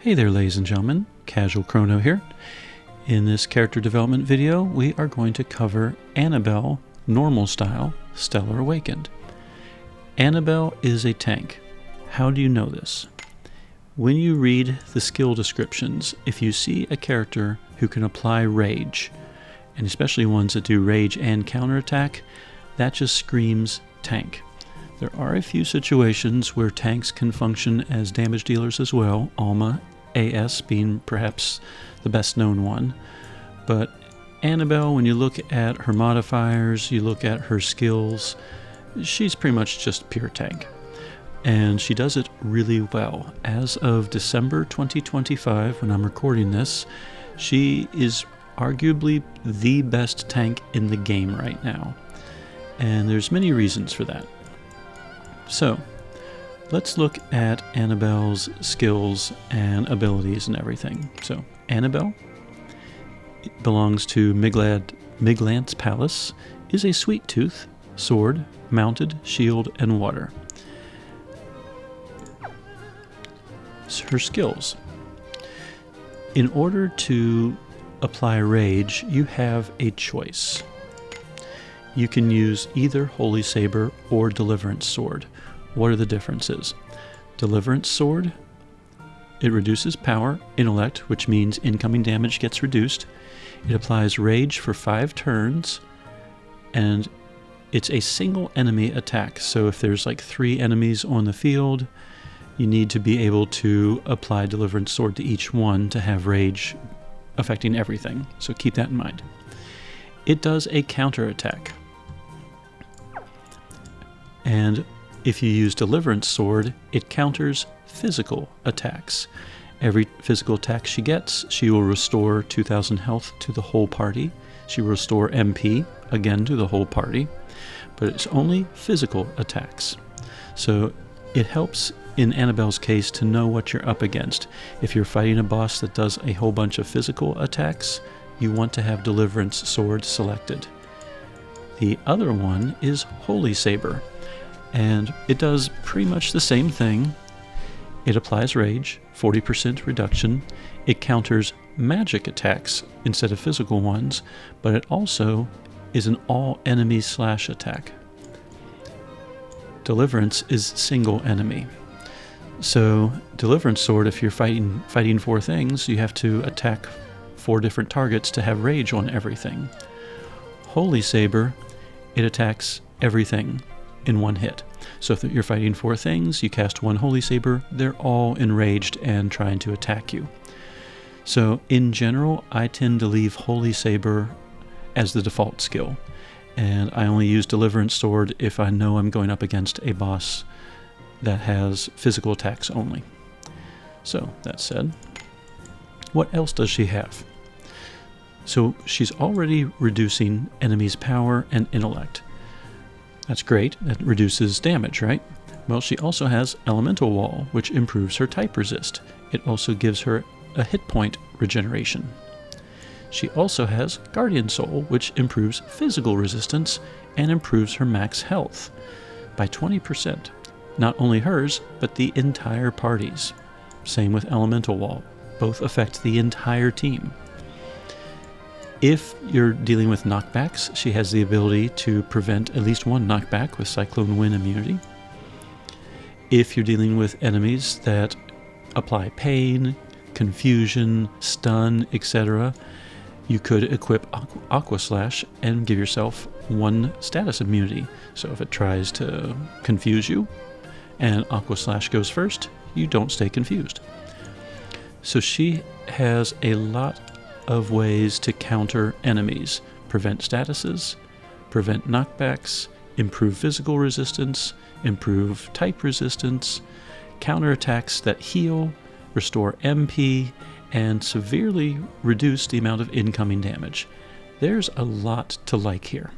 Hey there, ladies and gentlemen, Casual Crono here. In this character development video, we are going to cover Anabel, normal style, Stellar Awakened. Anabel is a tank. How do you know this? When you read the skill descriptions, if you see a character who can apply rage, and especially ones that do rage and counterattack, that just screams tank. There are a few situations where tanks can function as damage dealers as well, Alma AS being perhaps the best known one. But Anabel, when you look at her modifiers, you look at her skills, she's pretty much just pure tank. And she does it really well. As of December 2025, when I'm recording this, she is arguably the best tank in the game right now. And there's many reasons for that. So, let's look at Anabel's skills and abilities and everything. So, Anabel belongs to Miglant's Palace, is a sweet tooth, sword, mounted, shield, and water. Her skills. In order to apply rage, you have a choice. You can use either Holy Saber or Deliverance Sword. What are the differences? Deliverance Sword, it reduces power, intellect, which means incoming damage gets reduced. It applies rage for 5 turns, and it's a single enemy attack. So if there's like 3 enemies on the field, you need to be able to apply Deliverance Sword to each one to have rage affecting everything. So keep that in mind. It does a counterattack. And if you use Deliverance Sword, it counters physical attacks. Every physical attack she gets, she will restore 2,000 health to the whole party. She will restore MP, again to the whole party. But it's only physical attacks. So it helps in Anabel's case to know what you're up against. If you're fighting a boss that does a whole bunch of physical attacks, you want to have Deliverance Sword selected. The other one is Holy Saber. And it does pretty much the same thing. It applies rage, 40% reduction. It counters magic attacks instead of physical ones, but it also is an all enemy slash attack. Deliverance is single enemy. So Deliverance Sword, if you're fighting 4 things, you have to attack 4 different targets to have rage on everything. Holy Saber, it attacks everything in one hit. So if you're fighting 4 things, you cast 1 Holy Saber, they're all enraged and trying to attack you. So in general, I tend to leave Holy Saber as the default skill. And I only use Deliverance Sword if I know I'm going up against a boss that has physical attacks only. So that said, what else does she have? So she's already reducing enemies' power and intellect. That's great. That reduces damage, right? Well, she also has Elemental Wall, which improves her type resist. It also gives her a hit point regeneration. She also has Guardian Soul, which improves physical resistance and improves her max health by 20%. Not only hers, but the entire party's. Same with Elemental Wall. Both affect the entire team. If you're dealing with knockbacks, she has the ability to prevent at least 1 knockback with Cyclone Wind immunity. If you're dealing with enemies that apply pain, confusion, stun, etc., you could equip Aqua Slash and give yourself 1 status immunity. So if it tries to confuse you and Aqua Slash goes first, you don't stay confused. So she has a lot of ways to counter enemies, prevent statuses, prevent knockbacks, improve physical resistance, improve type resistance, counterattacks that heal, restore MP, and severely reduce the amount of incoming damage. There's a lot to like here.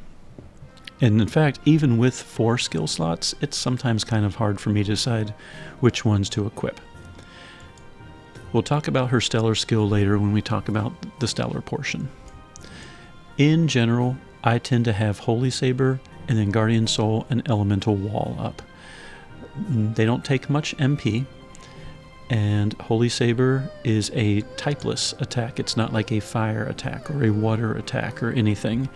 And in fact, even with 4 skill slots, it's sometimes kind of hard for me to decide which ones to equip. We'll talk about her stellar skill later when we talk about the stellar portion. In general, I tend to have Holy Saber and then Guardian Soul and Elemental Wall up. They don't take much MP, And Holy Saber is a typeless attack. It's not like a fire attack or a water attack or anything.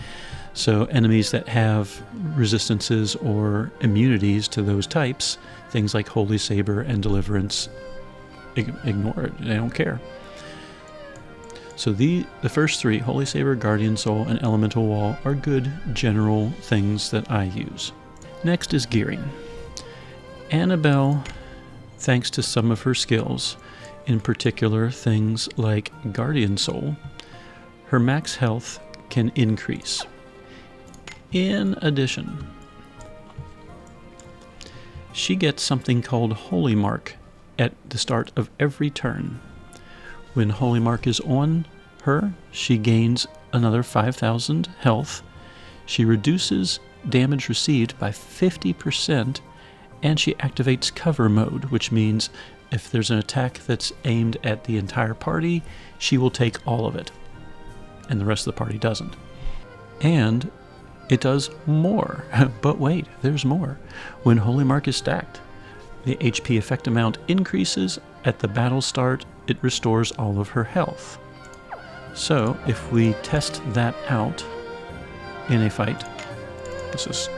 So enemies that have resistances or immunities to those types, things like Holy Saber and Deliverance, ignore it. They don't care. So the first three, Holy Saber, Guardian Soul, and Elemental Wall, are good general things that I use. Next is gearing. Anabel, thanks to some of her skills, in particular things like Guardian Soul, her max health can increase. In addition, she gets something called Holy Mark at the start of every turn. When Holy Mark is on her, she gains another 5,000 health. She reduces damage received by 50%, and she activates cover mode, which means if there's an attack that's aimed at the entire party, she will take all of it, and the rest of the party doesn't. And it does more. But wait, there's more. When Holy Mark is stacked, the HP effect amount increases. At the battle start, it restores all of her health. So if we test that out in a fight, let's just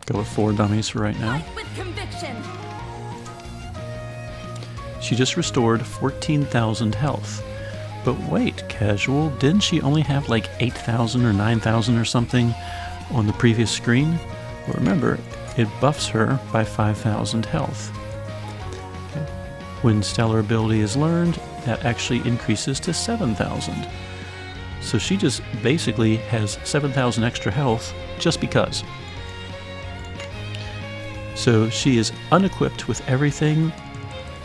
go with 4 dummies for right now. With conviction. She just restored 14,000 health. But wait, Casual, didn't she only have like 8,000 or 9,000 or something on the previous screen? Well, remember, it buffs her by 5,000 health. Okay. When Stellar Ability is learned, that actually increases to 7,000. So she just basically has 7,000 extra health just because. So she is unequipped with everything,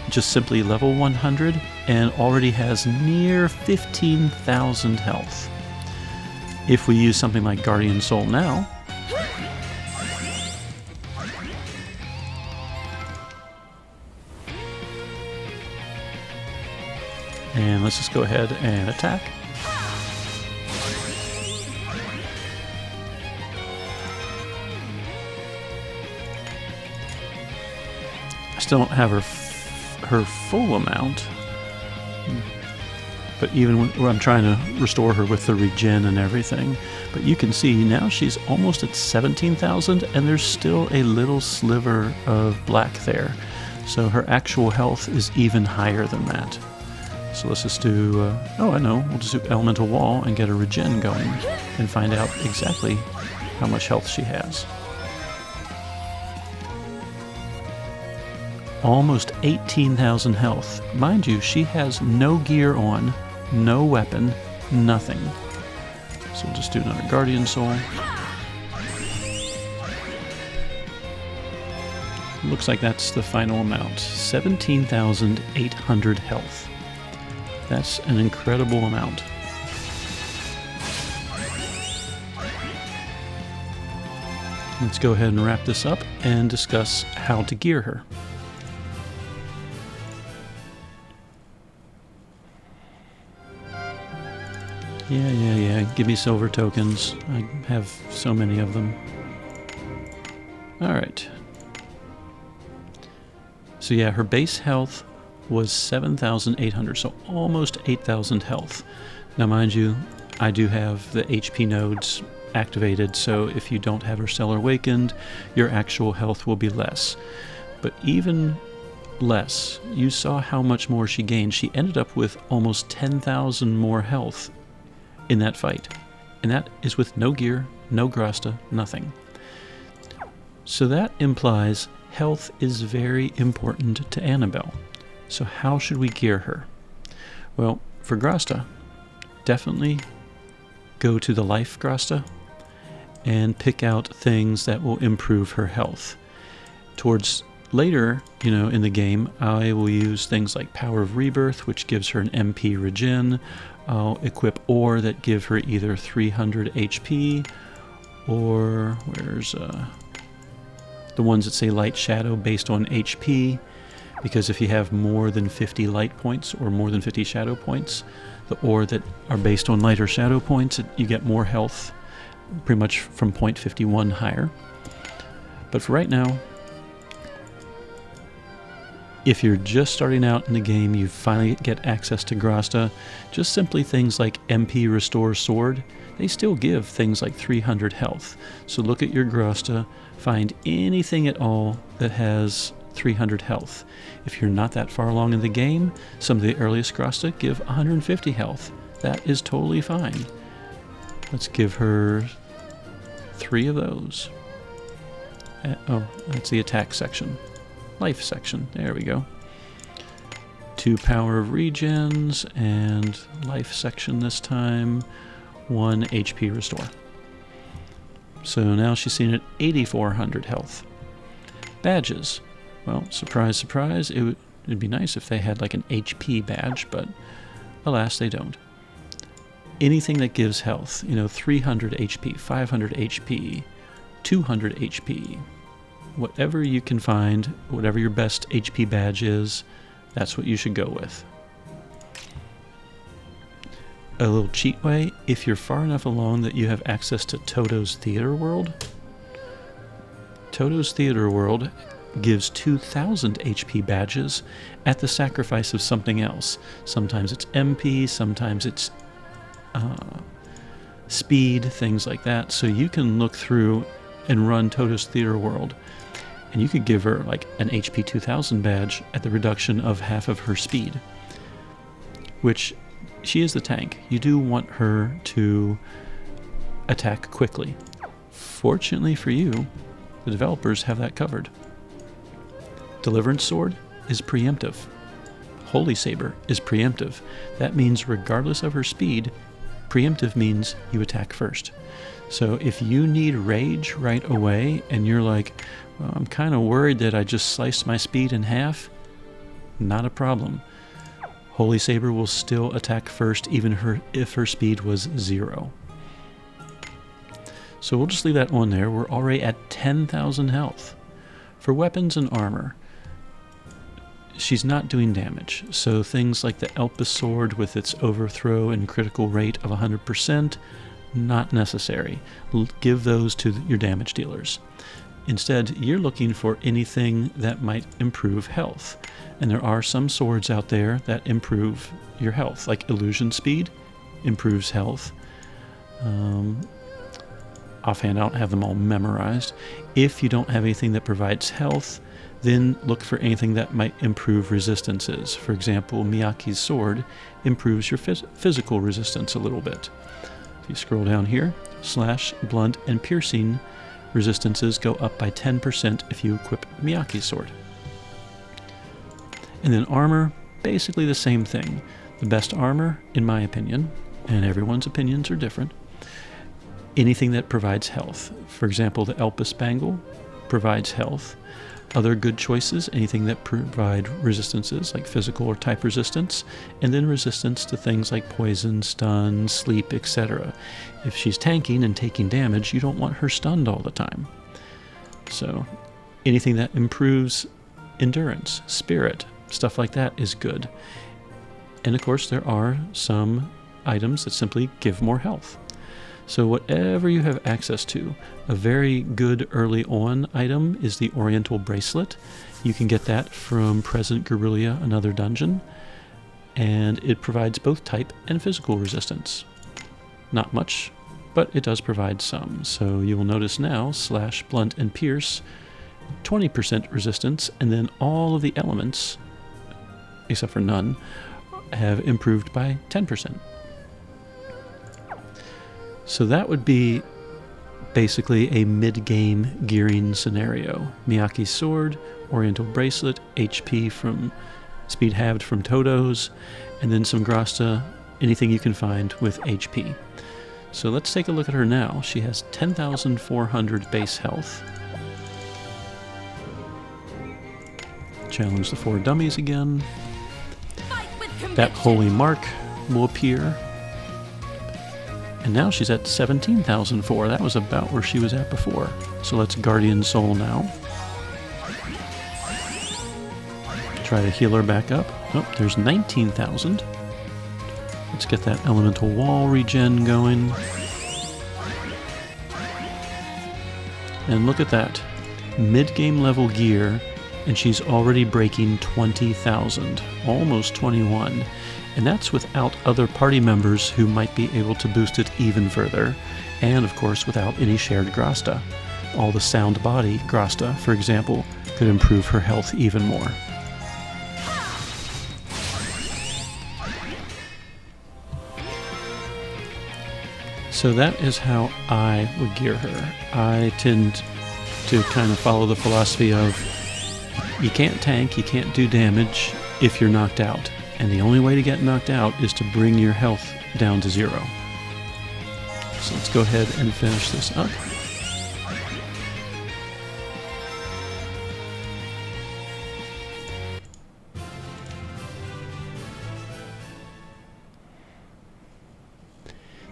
just simply level 100, and already has near 15,000 health. If we use something like Guardian Soul now, and let's just go ahead and attack. I still don't have her full amount, but even when I'm trying to restore her with the regen and everything, but you can see now she's almost at 17,000, and there's still a little sliver of black there. So her actual health is even higher than that. So let's just do, oh I know, we'll just do Elemental Wall and get a regen going and find out exactly how much health she has. Almost 18,000 health. Mind you, she has no gear on, no weapon, nothing. So we'll just do another Guardian Soul. Looks like that's the final amount. 17,800 health. That's an incredible amount. Let's go ahead and wrap this up and discuss how to gear her. Yeah. Give me silver tokens. I have so many of them. Alright. So yeah, her base health was 7,800, so almost 8,000 health. Now mind you, I do have the HP nodes activated, so if you don't have her Stellar Awakened, your actual health will be less. But even less, you saw how much more she gained. She ended up with almost 10,000 more health in that fight. And that is with no gear, no grasta, nothing. So that implies health is very important to Anabel. So how should we gear her? Well, for grasta, definitely go to the life grasta and pick out things that will improve her health. Towards later, in the game, I will use things like Power of Rebirth, which gives her an MP regen. I'll equip ore that give her either 300 HP, or where's the ones that say Light Shadow based on HP, because if you have more than 50 light points or more than 50 shadow points, the ore that are based on light or shadow points, you get more health, pretty much from point 51 higher. But for right now, If you're just starting out in the game, you finally get access to grasta, just simply things like MP Restore Sword, they still give things like 300 health. So look at your grasta, find anything at all that has 300 health. If you're not that far along in the game, some of the earliest grasta give 150 health. That is totally fine. Let's give her 3 of those. Oh, that's the attack section. Life section. There we go. 2 power of regens and life section this time. 1 HP restore. So now she's seen at 8,400 health. Badges. Well, surprise, surprise. It'd be nice if they had like an HP badge, but alas, they don't. Anything that gives health, 300 HP, 500 HP, 200 HP, whatever you can find, whatever your best HP badge is, that's what you should go with. A little cheat way, if you're far enough along that you have access to Toto's Theater World, Toto's Theater World gives 2,000 HP badges at the sacrifice of something else. Sometimes it's MP, sometimes it's speed, things like that. So you can look through and run Toto's Theater World, and you could give her like an HP 2000 badge at the reduction of half of her speed, which she is the tank. You do want her to attack quickly. Fortunately for you, the developers have that covered. Deliverance Sword is preemptive. Holy Saber is preemptive. That means regardless of her speed, preemptive means you attack first. So if you need rage right away and you're like, well, I'm kind of worried that I just sliced my speed in half, not a problem. Holy Saber will still attack first even if her speed was 0. So we'll just leave that on there. We're already at 10,000 health. For weapons and armor, she's not doing damage. So things like the Elpis Sword with its overthrow and critical rate of 100%, not necessary. Give those to your damage dealers. Instead, you're looking for anything that might improve health. And there are some swords out there that improve your health, like Illusion Speed improves health. Offhand, I don't have them all memorized. If you don't have anything that provides health, then look for anything that might improve resistances. For example, Miyaki's sword improves your physical resistance a little bit. If you scroll down here, slash, blunt, and piercing resistances go up by 10% if you equip Miyaki's sword. And then armor, basically the same thing. The best armor, in my opinion, and everyone's opinions are different, anything that provides health. For example, the Elpis Bangle provides health. Other good choices, anything that provide resistances, like physical or type resistance, and then resistance to things like poison, stun, sleep, etc. If she's tanking and taking damage, you don't want her stunned all the time. So anything that improves endurance, spirit, stuff like that is good. And of course, there are some items that simply give more health. So whatever you have access to, a very good early on item is the Oriental Bracelet. You can get that from Present Guerrilla, another dungeon, and it provides both type and physical resistance. Not much, but it does provide some. So you will notice now, slash, blunt, and pierce, 20% resistance, and then all of the elements, except for none, have improved by 10%. So that would be basically a mid-game gearing scenario. Miyaki's sword, Oriental Bracelet, HP from speed halved from Toto's, and then some grasta, anything you can find with HP. So let's take a look at her now. She has 10,400 base health. Challenge the 4 dummies again. That holy mark will appear. And now she's at 17,004. That was about where she was at before. So let's Guardian Soul now. Try to heal her back up. Oh, there's 19,000. Let's get that Elemental Wall regen going. And look at that. Mid-game level gear and she's already breaking 20,000, almost 21. And that's without other party members who might be able to boost it even further, and of course without any shared grasta. All the sound body grasta, for example, could improve her health even more. So that is how I would gear her. I tend to kind of follow the philosophy of you can't tank, you can't do damage if you're knocked out. And the only way to get knocked out is to bring your health down to 0. So let's go ahead and finish this up.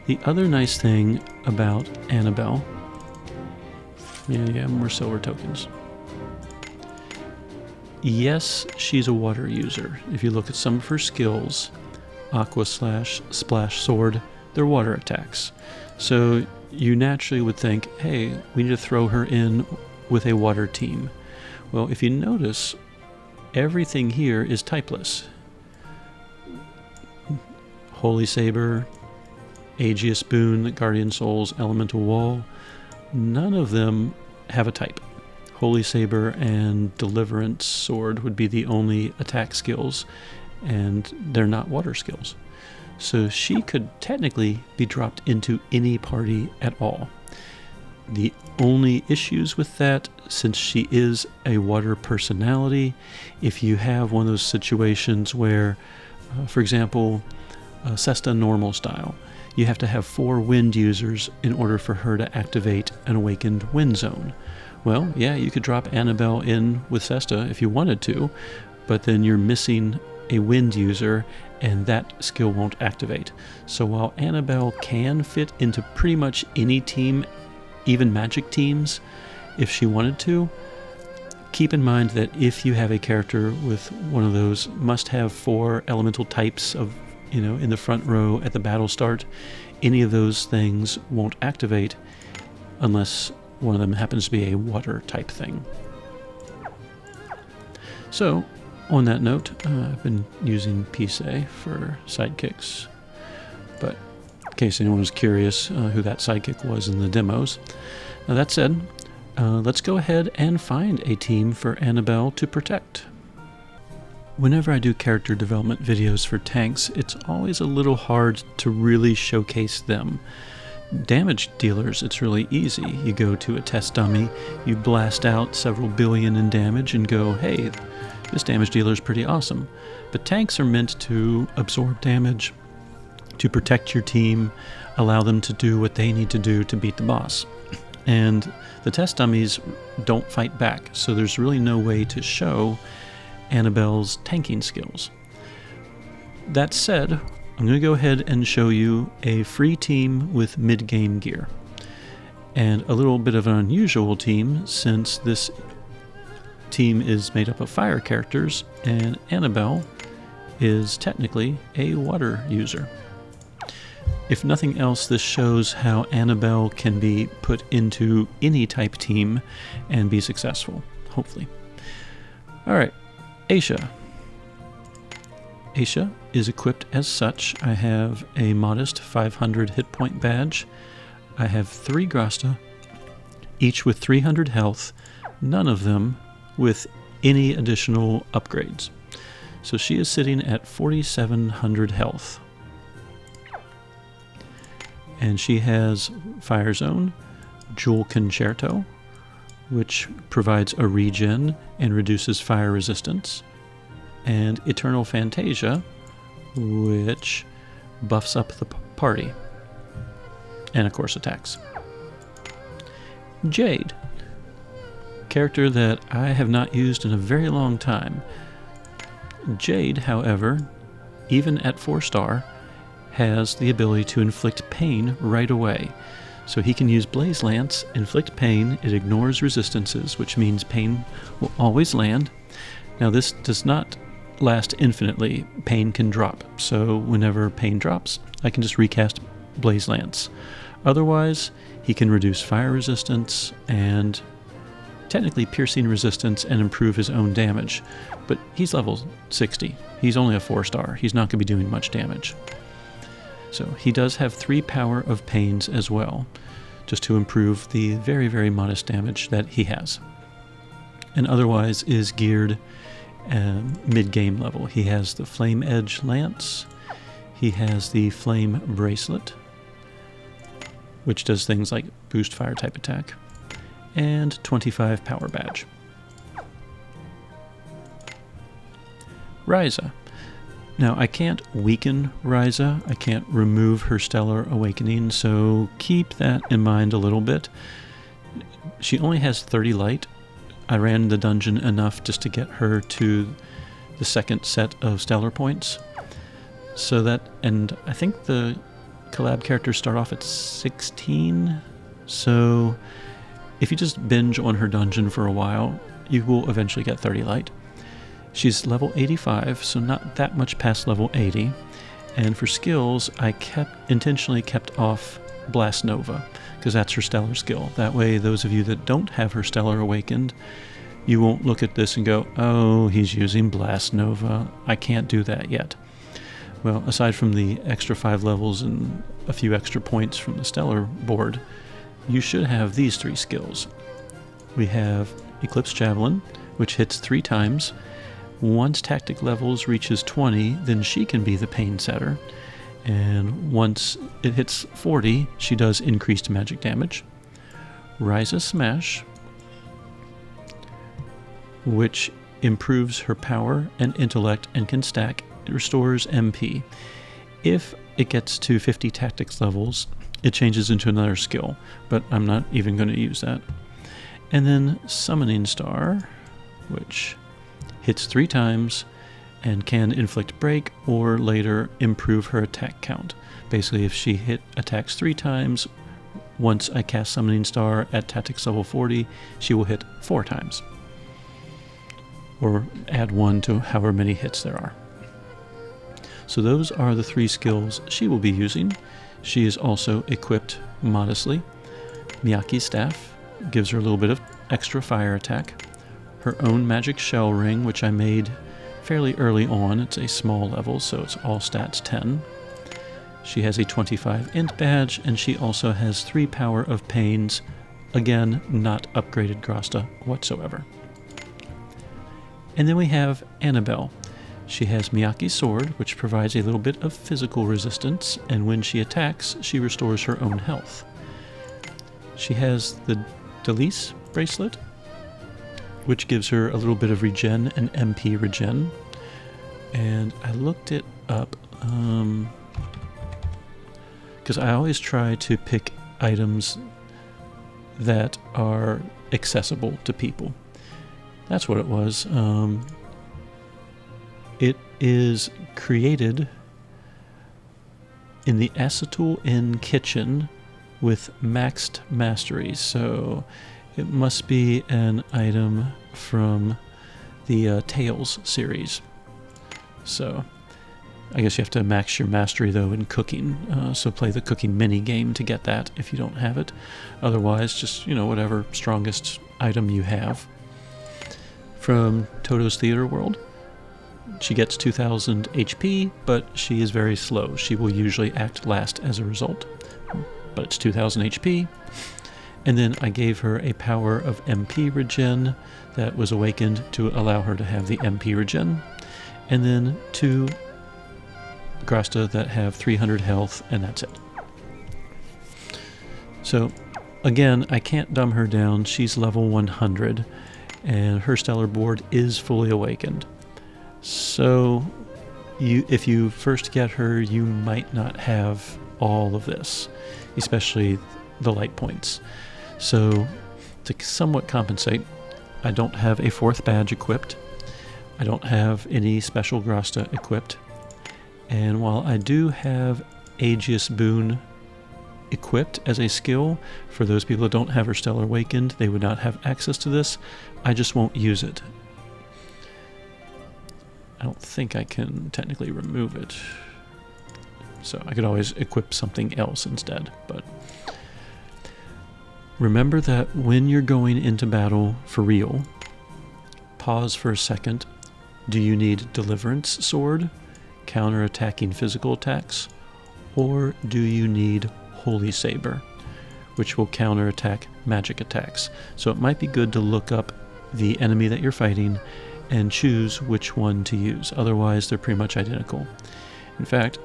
The other nice thing about Anabel, more silver tokens. Yes, she's a water user. If you look at some of her skills, Aqua Slash, Splash Sword, they're water attacks. So you naturally would think, hey, we need to throw her in with a water team. Well, if you notice, everything here is typeless. Holy Saber, Aegis Boon, Guardian Souls, Elemental Wall, none of them have a type. Holy Saber and Deliverance Sword would be the only attack skills, and they're not water skills. So she could technically be dropped into any party at all. The only issues with that, since she is a water personality, if you have one of those situations where, for example, Cesta normal style, you have to have 4 wind users in order for her to activate an awakened wind zone. Well, yeah, you could drop Anabel in with Cesta if you wanted to, but then you're missing a wind user and that skill won't activate. So while Anabel can fit into pretty much any team, even magic teams, if she wanted to, keep in mind that if you have a character with one of those must-have 4 elemental types of, in the front row at the battle start, any of those things won't activate unless one of them happens to be a water type thing. So, on that note, I've been using Pise for sidekicks, but in case anyone was curious who that sidekick was in the demos. Now that said, let's go ahead and find a team for Anabel to protect. Whenever I do character development videos for tanks, it's always a little hard to really showcase them. Damage dealers, it's really easy. You go to a test dummy, you blast out several billion in damage and go, hey, this damage dealer is pretty awesome. But tanks are meant to absorb damage, to protect your team, allow them to do what they need to do to beat the boss. And the test dummies don't fight back, so there's really no way to show Anabel's tanking skills. That said, I'm going to go ahead and show you a free team with mid-game gear. And a little bit of an unusual team, since this team is made up of fire characters, and Anabel is technically a water user. If nothing else, this shows how Anabel can be put into any type team and be successful, hopefully. Alright, Aisha. Aisha is equipped as such. I have a modest 500 hit point badge. I have 3 grasta, each with 300 health, none of them with any additional upgrades. So she is sitting at 4,700 health. And she has Fire Zone, Jewel Concerto, which provides a regen and reduces fire resistance, and Eternal Fantasia, which buffs up the party, and of course attacks. Jade, character that I have not used in a very long time. Jade, however, even at 4-star, has the ability to inflict pain right away. So he can use Blaze Lance, inflict pain, it ignores resistances, which means pain will always land. Now this does not last infinitely. Pain can drop, so whenever pain drops, I can just recast Blaze Lance. Otherwise, he can reduce fire resistance and technically piercing resistance and improve his own damage, but he's level 60. He's only a 4-star. He's not going to be doing much damage. So he does have 3 power of pains as well, just to improve the very, very modest damage that he has. And otherwise is geared mid-game level. He has the Flame Edge Lance. He has the Flame Bracelet, which does things like boost fire type attack, and 25 power badge. Ryza. Now, I can't weaken Ryza. I can't remove her Stellar Awakening, so keep that in mind a little bit. She only has 30 light. I ran the dungeon enough just to get her to the second set of Stellar points. So that, and I think the collab characters start off at 16, so if you just binge on her dungeon for a while, you will eventually get 30 light. She's level 85, so not that much past level 80. And for skills, I intentionally kept off Blast Nova, because that's her stellar skill. That way, those of you that don't have her Stellar Awakened, you won't look at this and go, oh, he's using Blast Nova. I can't do that yet. Well, aside from the extra 5 levels and a few extra points from the Stellar board, you should have these 3 skills. We have Eclipse Javelin, which hits 3 times. Once tactic levels reaches 20, then she can be the pain setter. And once it hits 40, she does increased magic damage. Ryza Smash, which improves her power and intellect and can stack. It restores MP. If it gets to 50 tactics levels, it changes into another skill, but I'm not even going to use that. And then Summoning Star, which hits 3 times and can inflict break or later improve her attack count. Basically, if she attacks 3 times, once I cast Summoning Star at tactics level 40, she will hit 4 times. Or add 1 to however many hits there are. So those are the 3 skills she will be using. She is also equipped modestly. Miyaki's Staff gives her a little bit of extra fire attack. Her own magic shell ring, which I made fairly early on. It's a small level, so it's all stats 10. She has a 25 int badge, and she also has 3 power of pains. Again, not upgraded grasta whatsoever. And then we have Anabel. She has Miyaki's sword, which provides a little bit of physical resistance, and when she attacks, she restores her own health. She has the Delice bracelet, which gives her a little bit of regen and MP regen. And I looked it up, because I always try to pick items that are accessible to people. That's what it was. It is created in the Acetul Inn kitchen with maxed mastery, so it must be an item from the Tales series. So I guess you have to max your mastery though in cooking, so play the cooking mini game to get that if you don't have it. Otherwise, just, whatever strongest item you have. From Toto's Theater World, she gets 2000 HP, but she is very slow. She will usually act last as a result, but it's 2000 HP. And then I gave her a power of MP regen that was awakened to allow her to have the MP regen. And then 2 grasta that have 300 health, and that's it. So again, I can't dumb her down. She's level 100, and her stellar board is fully awakened. So if you first get her, you might not have all of this, especially the light points. So to somewhat compensate, I don't have a 4th badge equipped. I don't have any special grasta equipped. And while I do have Aegis Boon equipped as a skill, for those people that don't have her Stellar Awakened, they would not have access to this. I just won't use it. I don't think I can technically remove it. So I could always equip something else instead, but Remember that when you're going into battle for real, pause for a second. Do you need Deliverance Sword, counter-attacking physical attacks, or do you need Holy Saber, which will counterattack magic attacks? So it might be good to look up the enemy that you're fighting and choose which one to use. Otherwise, they're pretty much identical. In fact,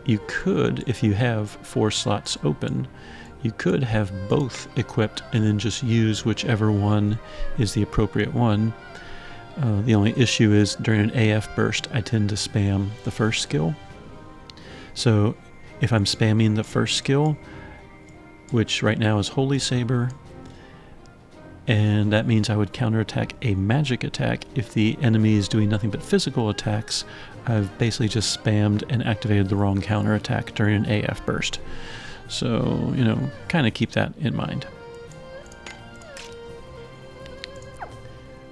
you could, if you have 4 slots open, you could have both equipped and then just use whichever one is the appropriate one. The only issue is during an AF burst, I tend to spam the first skill. So if I'm spamming the first skill, which right now is Holy Saber, and that means I would counterattack a magic attack. If the enemy is doing nothing but physical attacks, I've basically just spammed and activated the wrong counterattack during an AF burst. So, kind of keep that in mind.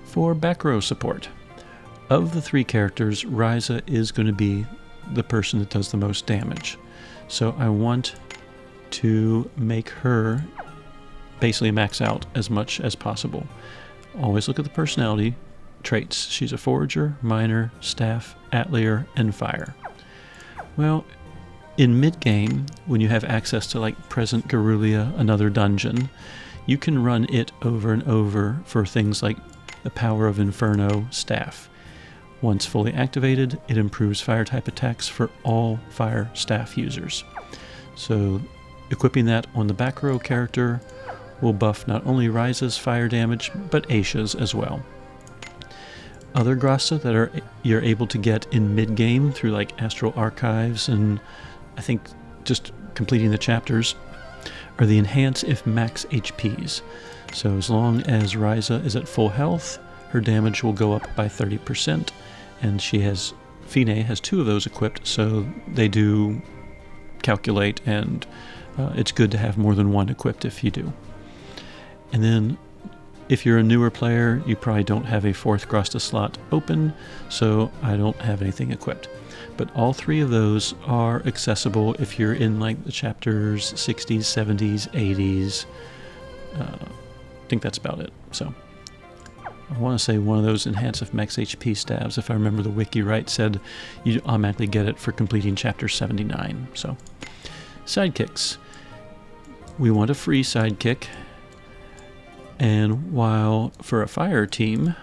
For back row support, of the 3 characters, Ryza is going to be the person that does the most damage. So I want to make her basically max out as much as possible. Always look at the personality traits. She's a forager, miner, staff, atelier, and fire. Well, in mid-game, when you have access to like Present Garrulia, another dungeon, you can run it over and over for things like the Power of Inferno staff. Once fully activated, it improves fire type attacks for all fire staff users. So equipping that on the back row character will buff not only Ryza's fire damage, but Aisha's as well. Other grasta that you're able to get in mid-game through like Astral Archives and I think just completing the chapters are the Enhance if max HPs. So as long as Ryza is at full health, her damage will go up by 30%, and Fine has 2 of those equipped, so they do calculate, and it's good to have more than 1 equipped if you do. And then if you're a newer player, you probably don't have a 4th grasta slot open, so I don't have anything equipped. But all 3 of those are accessible if you're in like the chapters 60s, 70s, 80s. I think that's about it. So I want to say one of those Enhance if max HP stabs, if I remember the wiki right, said you automatically get it for completing chapter 79. So sidekicks. We want a free sidekick. And while for a fire team,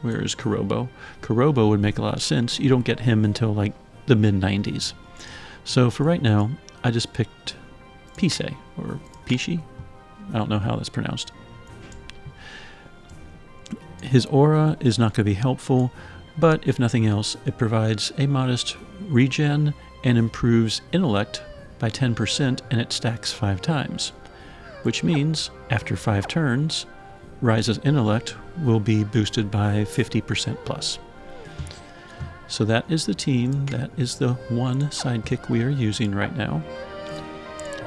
where is Kurobo? Kurobo would make a lot of sense. You don't get him until like the mid-90s. So for right now, I just picked Pisei, or Pishi. I don't know how that's pronounced. His aura is not going to be helpful, but if nothing else, it provides a modest regen and improves intellect by 10%, and it stacks 5 times. Which means, after 5 turns, Ryza's intellect will be boosted by 50% plus. So that is the team, that is the one sidekick we are using right now.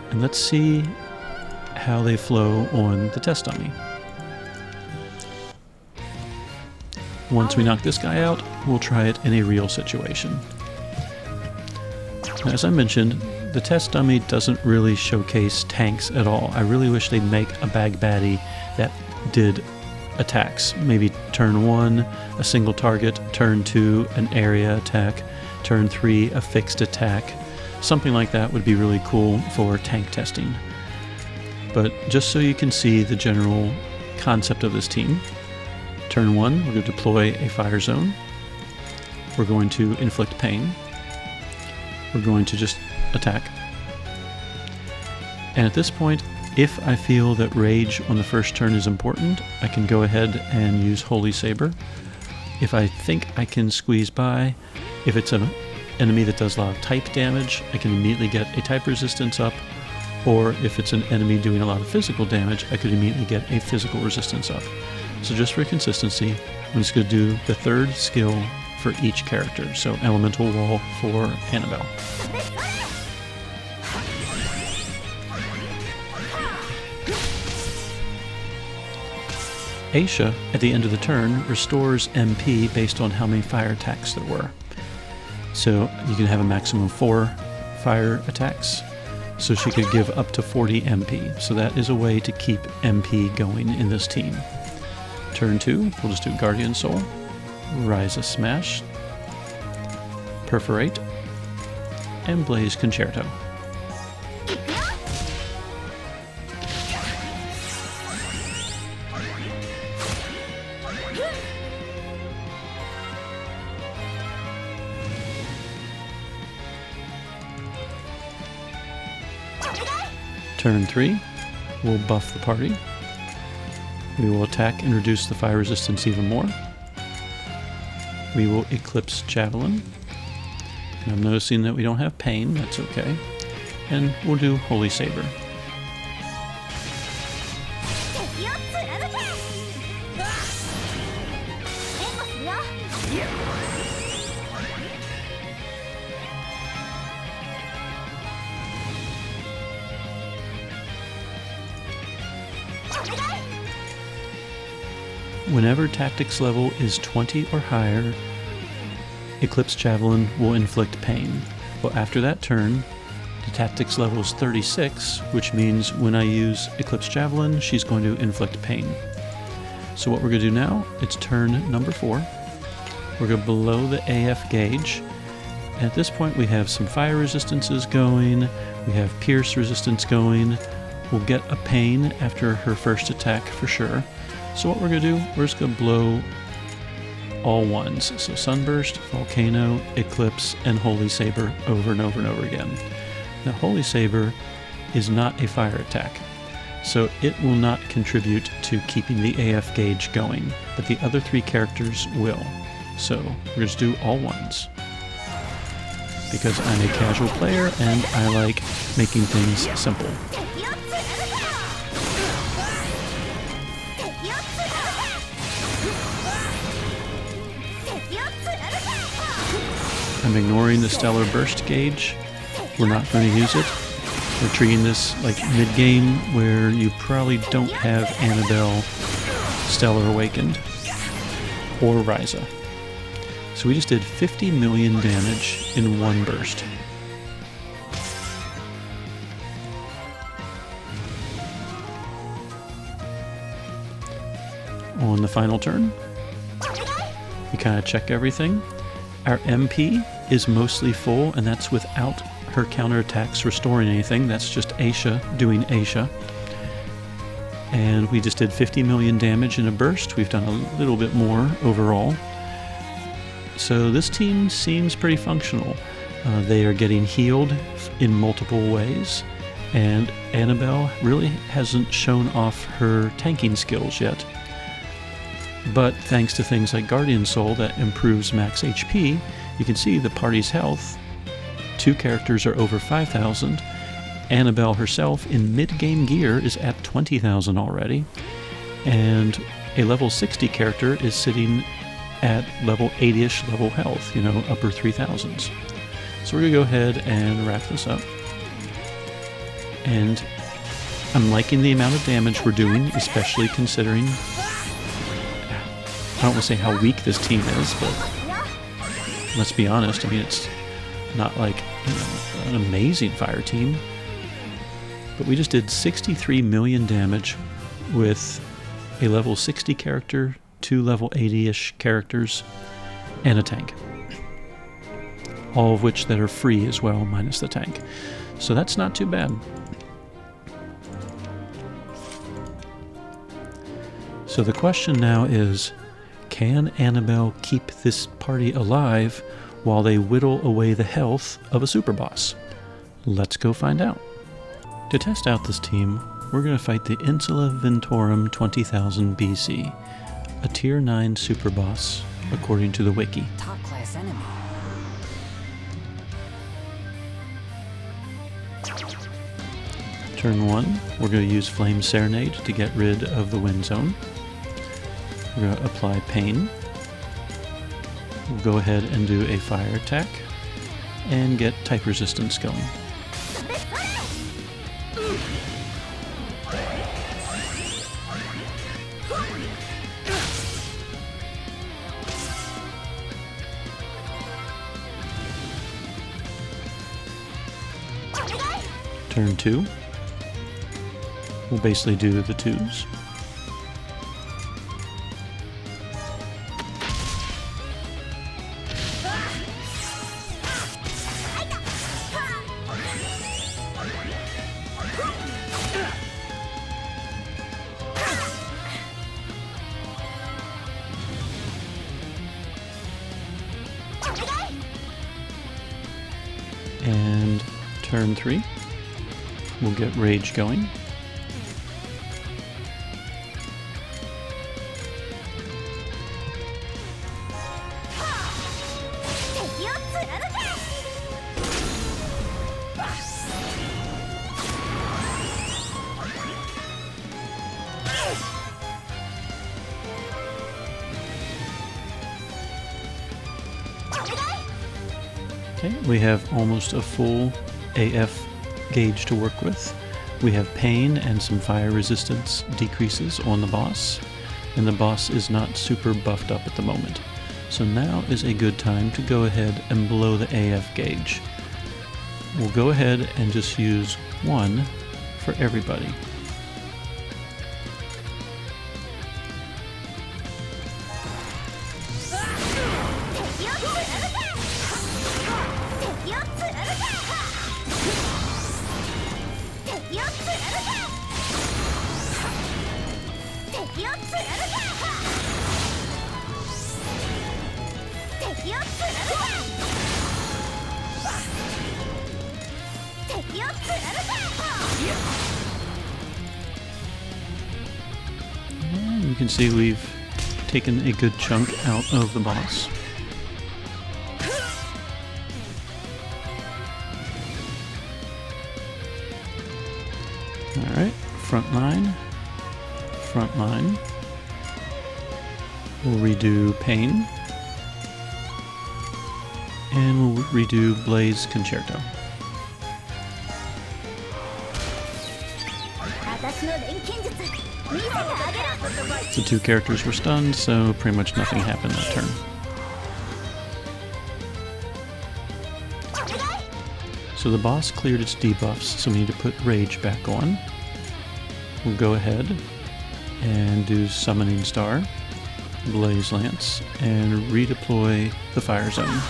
And let's see how they flow on the test dummy. Once we knock this guy out, we'll try it in a real situation. Now, as I mentioned, the test dummy doesn't really showcase tanks at all. I really wish they'd make a bag baddie that did attacks. Maybe turn 1, a single target, turn 2, an area attack, turn 3, a fixed attack. Something like that would be really cool for tank testing. But just so you can see the general concept of this team, turn 1, we're going to deploy a fire zone. We're going to inflict pain. We're going to just attack. And at this point, if I feel that rage on the first turn is important, I can go ahead and use Holy Saber. If I think I can squeeze by, if it's an enemy that does a lot of type damage, I can immediately get a type resistance up, or if it's an enemy doing a lot of physical damage, I could immediately get a physical resistance up. So just for consistency, I'm just going to do the 3rd skill for each character. So Elemental Wall for Anabel. Aisha, at the end of the turn, restores MP based on how many fire attacks there were. So you can have a maximum of 4 fire attacks. so she could give up to 40 MP. So that is a way to keep MP going in this team. Turn 2, we'll just do Guardian Soul, Rise a Smash, Perforate, and Blaze Concerto. Turn 3, we'll buff the party. We will attack and reduce the fire resistance even more. We will Eclipse Javelin. And I'm noticing that we don't have Pain, that's okay. And we'll do Holy Saber. Whenever tactics level is 20 or higher, Eclipse Javelin will inflict pain. But after that turn, the tactics level is 36, which means when I use Eclipse Javelin, she's going to inflict pain. So what we're going to do now, it's turn number 4. We're going to blow the AF gauge. And at this point we have some fire resistances going, we have pierce resistance going. We'll get a pain after her first attack for sure. So what we're going to do, we're just going to blow all ones. So Sunburst, Volcano, Eclipse, and Holy Saber over and over and over again. Now Holy Saber is not a fire attack, so it will not contribute to keeping the AF gauge going, but the other 3 characters will. So we're going to do all ones. Because I'm a casual player and I like making things simple. I'm ignoring the Stellar Burst gauge. We're not going to use it. We're treating this like mid-game where you probably don't have Anabel Stellar Awakened or Ryza. So we just did 50 million damage in one burst. On the final turn, we kind of check everything. Our MP is mostly full, and that's without her counterattacks restoring anything. That's just Aisha doing Aisha. And we just did 50 million damage in a burst. We've done a little bit more overall. So this team seems pretty functional. They are getting healed in multiple ways, and Anabel really hasn't shown off her tanking skills yet. But thanks to things like Guardian Soul that improves max HP, you can see the party's health. 2 characters are over 5,000. Anabel herself in mid-game gear is at 20,000 already. And a level 60 character is sitting at level 80-ish level health, upper 3,000s. So we're going to go ahead and wrap this up. And I'm liking the amount of damage we're doing, especially considering, I don't want to say how weak this team is, but let's be honest, it's not like an amazing fire team. But we just did 63 million damage with a level 60 character, 2 level 80-ish characters, and a tank. All of which that are free as well, minus the tank. So that's not too bad. So the question now is, can Anabel keep this party alive while they whittle away the health of a super boss? Let's go find out. To test out this team, we're going to fight the Insula Ventorum 20,000 BC, a tier 9 super boss according to the wiki. Top class enemy. Turn 1, we're going to use Flame Serenade to get rid of the wind zone. We're going to apply Pain. We'll go ahead and do a fire attack and get type resistance going. Turn 2. We'll basically do the 2s. And turn 3, we'll get Rage going. Okay, we have almost a full AF gauge to work with. We have pain and some fire resistance decreases on the boss, and the boss is not super buffed up at the moment. So now is a good time to go ahead and blow the AF gauge. We'll go ahead and just use 1 for everybody. You can see we've taken a good chunk out of the boss. Alright, front line. We'll redo Pain. And we'll redo Blaze Concerto. The 2 characters were stunned, so pretty much nothing happened that turn. So the boss cleared its debuffs, so we need to put Rage back on. We'll go ahead and do Summoning Star, Blaze Lance, and redeploy the Fire Zone.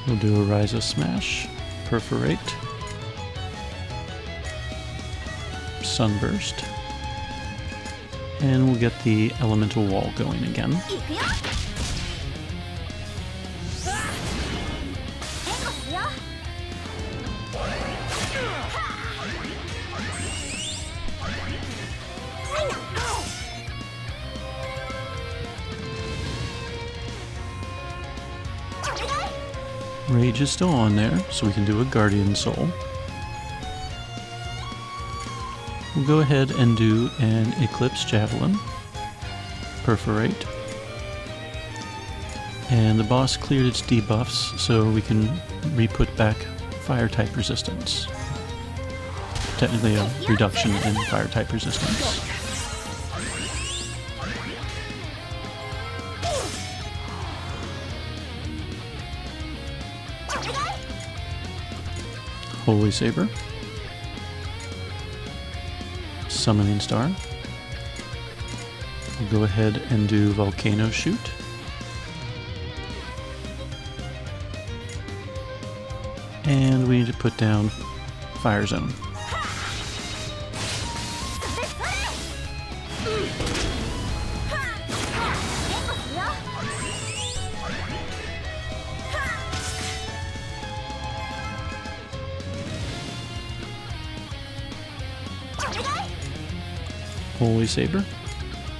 We'll do a Rise of Smash, Perforate, Sunburst, and we'll get the Elemental Wall going again. Rage is still on there, so we can do a Guardian Soul. We'll go ahead and do an Eclipse Javelin, Perforate, and the boss cleared its debuffs, so we can re-put back Fire-type resistance. Technically a reduction in Fire-type resistance. Holy Saber, Summoning Star. We'll go ahead and do Volcano Shoot. And we need to put down Fire Zone. Holy Saber,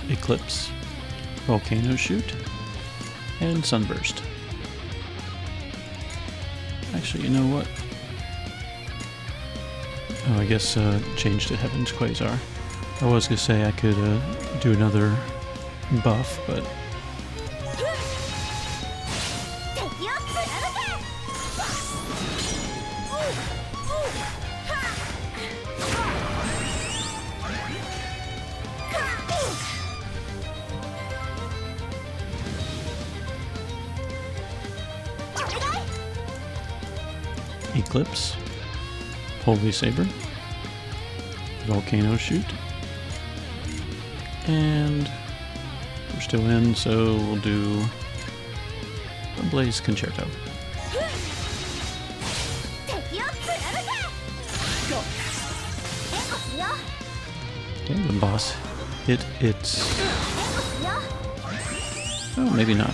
Eclipse, Volcano Shoot, and Sunburst. Actually, you know what? Oh, I guess change to Heaven's Quasar. I was going to say I could do another buff, but... Eclipse, Holy Saber, Volcano Shoot, and we're still in, so we'll do a Blaze Concerto. Okay, the boss hit its... oh, maybe not.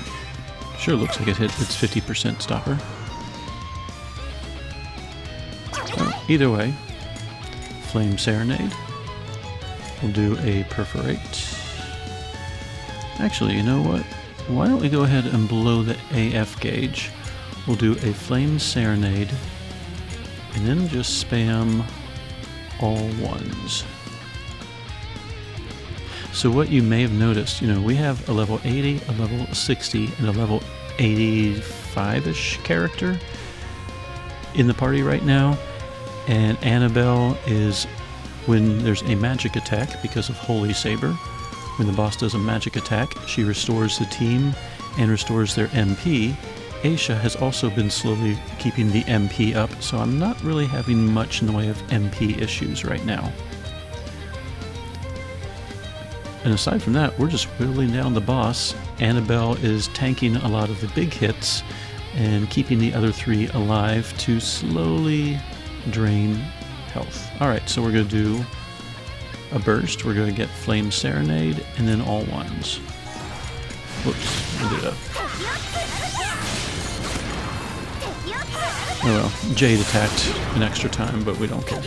Sure looks like it hit its 50% stopper. Either way, Flame Serenade. We'll do a Perforate. Actually, you know what? Why don't we go ahead and blow the AF gauge? We'll do a Flame Serenade, and then just spam all ones. So what you may have noticed, you know, we have a level 80, a level 60, and a level 85-ish character in the party right now. And Anabel is, when there's a magic attack because of Holy Saber, when the boss does a magic attack, she restores the team and restores their MP. Aisha has also been slowly keeping the MP up, so I'm not really having much in the way of MP issues right now. And aside from that, we're just whittling down the boss. Anabel is tanking a lot of the big hits and keeping the other three alive to slowly drain health. Alright, so we're going to do a burst. We're going to get Flame Serenade and then all ones. Whoops, we'll do that. Oh well, Jade attacked an extra time, but we don't care.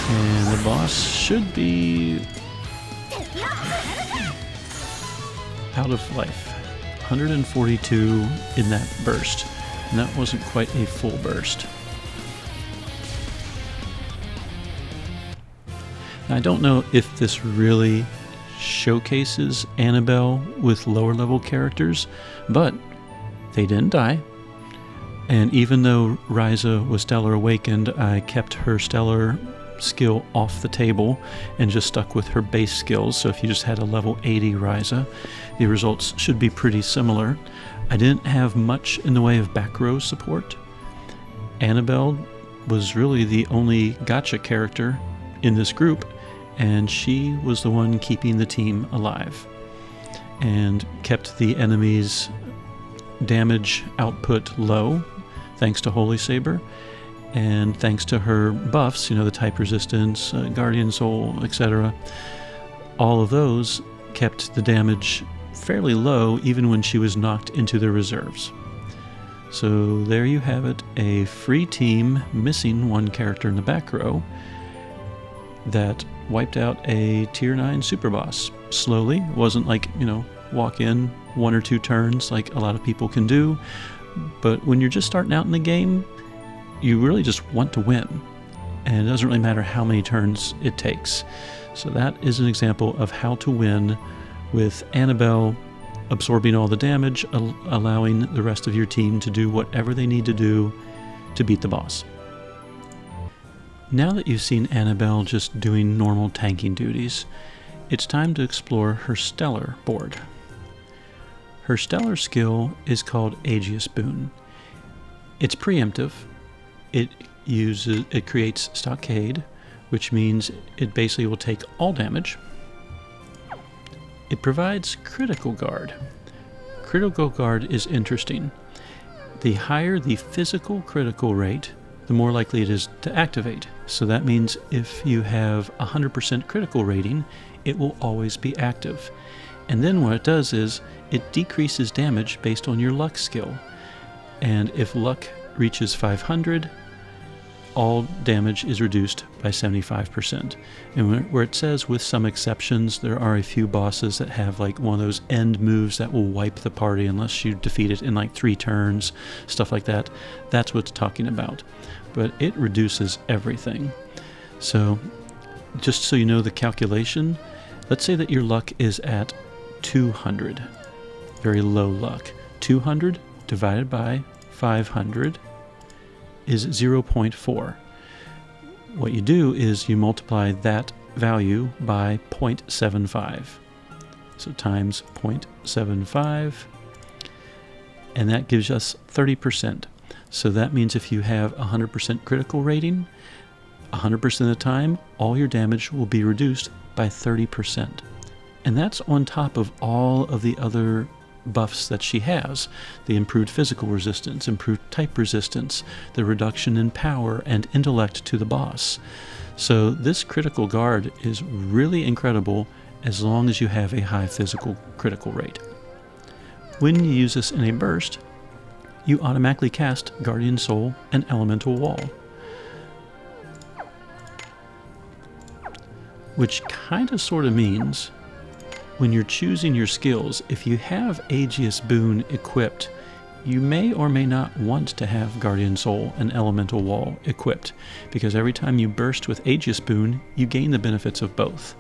And the boss should be out of life. 142 in that burst, and that wasn't quite a full burst. Now, I don't know if this really showcases Anabel with lower level characters, but they didn't die. And even though Ryza was Stellar Awakened, I kept her Stellar skill off the table and just stuck with her base skills. So if you just had a level 80 Ryza, the results should be pretty similar. I didn't have much in the way of back row support. Anabel was really the only gacha character in this group, and she was the one keeping the team alive and kept the enemy's damage output low thanks to Holy Saber. And thanks to her buffs, you know, the type resistance, Guardian Soul, etc., all of those kept the damage fairly low even when she was knocked into the reserves. So there you have it, a free team missing one character in the back row that wiped out a tier 9 super boss slowly. It wasn't like, you know, walk in 1 or 2 turns like a lot of people can do, but when you're just starting out in the game, you really just want to win, and it doesn't really matter how many turns it takes. So that is an example of how to win with Anabel absorbing all the damage, allowing the rest of your team to do whatever they need to do to beat the boss. Now that you've seen Anabel just doing normal tanking duties, it's time to explore her Stellar board. Her Stellar skill is called Aegis Boon. It's preemptive. It creates Stockade, which means it basically will take all damage. It provides Critical Guard. Critical Guard is interesting. The higher the physical critical rate, the more likely it is to activate. So that means if you have 100% critical rating, it will always be active. And then what it does is it decreases damage based on your luck skill. And if luck reaches 500, all damage is reduced by 75%. And where it says with some exceptions, there are a few bosses that have like one of those end moves that will wipe the party unless you defeat it in like 3 turns, stuff like that. That's what it's talking about. But it reduces everything. So just so you know the calculation, let's say that your luck is at 200, very low luck. 200 divided by 500 is 0.4. What you do is you multiply that value by 0.75. So times 0.75, and that gives us 30%. So that means if you have 100% critical rating, 100% of the time, all your damage will be reduced by 30%. And that's on top of all of the other buffs that she has. The improved physical resistance, improved type resistance, the reduction in power and intellect to the boss. So this critical guard is really incredible as long as you have a high physical critical rate. When you use this in a burst, you automatically cast Guardian Soul and Elemental Wall, which kind of sort of means when you're choosing your skills, if you have Aegis Boon equipped, you may or may not want to have Guardian Soul and Elemental Wall equipped, because every time you burst with Aegis Boon, you gain the benefits of both.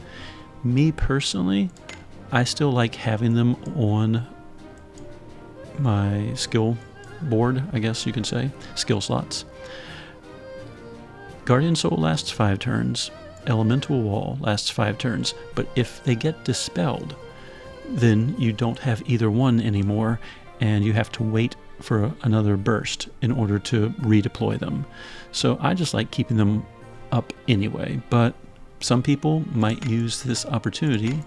Me personally, I still like having them on my skill board, I guess you could say, skill slots. Guardian Soul lasts 5 turns. Elemental Wall lasts 5 turns, but if they get dispelled, then you don't have either one anymore, and you have to wait for another burst in order to redeploy them. So I just like keeping them up anyway, but some people might use this opportunity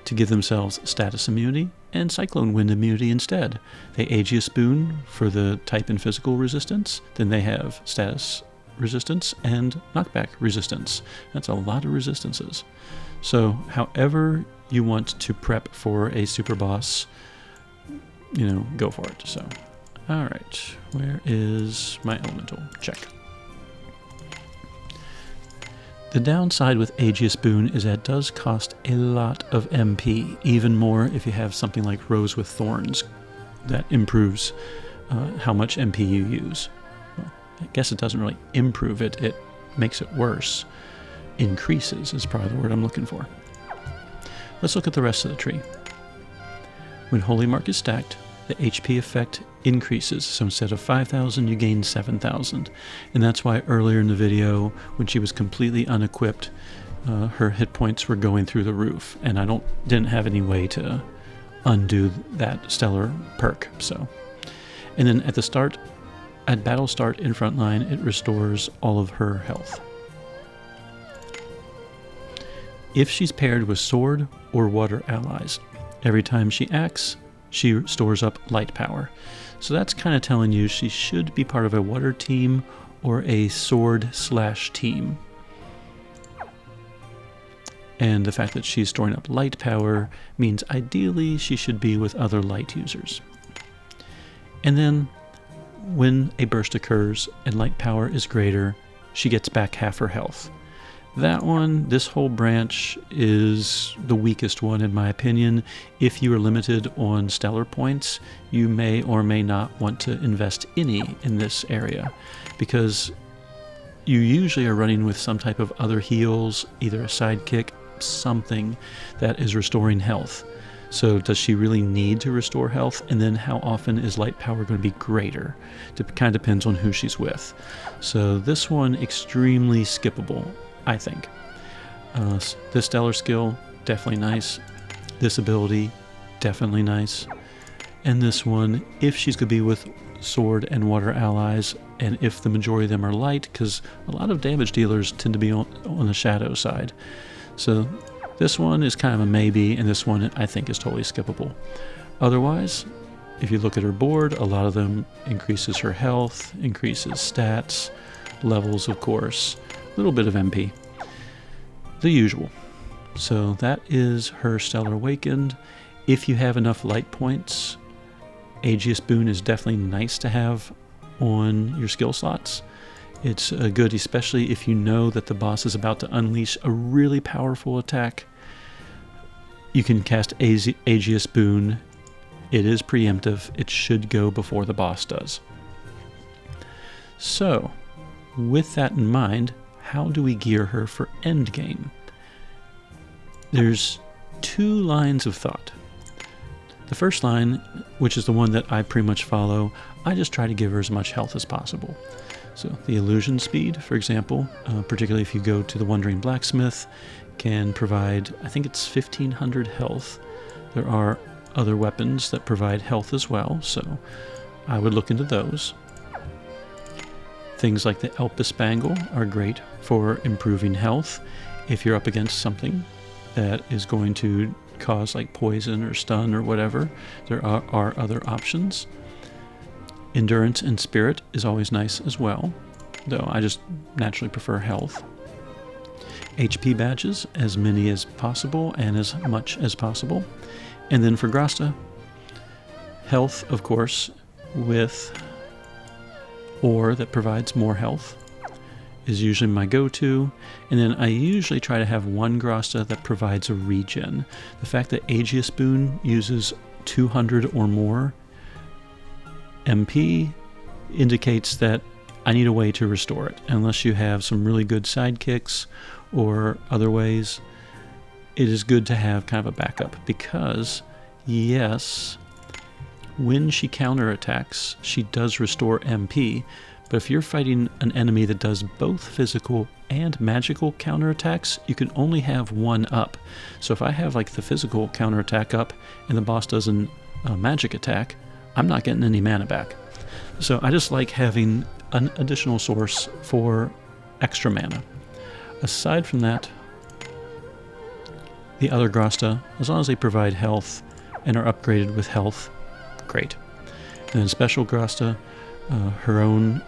to give themselves status immunity and Cyclone Wind immunity instead. They Aegis Boon for the type and physical resistance, then they have status resistance and knockback resistance. That's a lot of resistances. So however you want to prep for a super boss, go for it. So, all right, where is my elemental? Check. The downside with Aegis Boon is that it does cost a lot of MP, even more if you have something like Rose with Thorns that improves how much MP you use. I guess it doesn't really improve it, it makes it worse. Increases is probably the word I'm looking for. Let's look at the rest of the tree. When Holy Mark is stacked, the HP effect increases. So instead of 5,000, you gain 7,000. And that's why earlier in the video, when she was completely unequipped, her hit points were going through the roof. And I didn't have any way to undo that stellar perk. So, and then at battle start in frontline, it restores all of her health. If she's paired with sword or water allies, every time she acts, she stores up light power. So that's kind of telling you she should be part of a water team or a sword/team. And the fact that she's storing up light power means ideally she should be with other light users. And then when a burst occurs and light power is greater, she gets back half her health. That one, this whole branch is the weakest one in my opinion. If you are limited on stellar points, you may or may not want to invest any in this area, because you usually are running with some type of other heals, either a sidekick, something that is restoring health. So does she really need to restore health? And then how often is light power going to be greater? It kind of depends on who she's with. So this one, extremely skippable, I think. This stellar skill, definitely nice. This ability, definitely nice. And this one, if she's going to be with sword and water allies, and if the majority of them are light, because a lot of damage dealers tend to be on the shadow side. So this one is kind of a maybe, and this one I think is totally skippable. Otherwise, if you look at her board, a lot of them increases her health, increases stats, levels of course, a little bit of MP. The usual. So that is her Stellar Awakened. If you have enough light points, Aegis Boon is definitely nice to have on your skill slots. It's good, especially if you know that the boss is about to unleash a really powerful attack. You can cast Aegis Boon. It is preemptive. It should go before the boss does. So, with that in mind, how do we gear her for endgame? There's 2 lines of thought. The first line, which is the one that I pretty much follow, I just try to give her as much health as possible. So the illusion speed, for example, particularly if you go to the Wandering Blacksmith, can provide, I think it's 1500 health. There are other weapons that provide health as well, so I would look into those. Things like the Elpis Bangle are great for improving health if you're up against something that is going to cause like poison or stun or whatever. There are other options. Endurance and Spirit is always nice as well, though I just naturally prefer health. HP badges, as many as possible and as much as possible. And then for grasta, health, of course, with ore that provides more health is usually my go-to. And then I usually try to have one grasta that provides a regen. The fact that Aegis Boon uses 200 or more MP indicates that I need a way to restore it. Unless you have some really good sidekicks or other ways, it is good to have kind of a backup, because yes, when she counterattacks, she does restore MP, but if you're fighting an enemy that does both physical and magical counterattacks, you can only have one up. So if I have like the physical counterattack up and the boss does a magic attack, I'm not getting any mana back. So I just like having an additional source for extra mana. Aside from that, the other grasta, as long as they provide health and are upgraded with health, great. And then special grasta, her own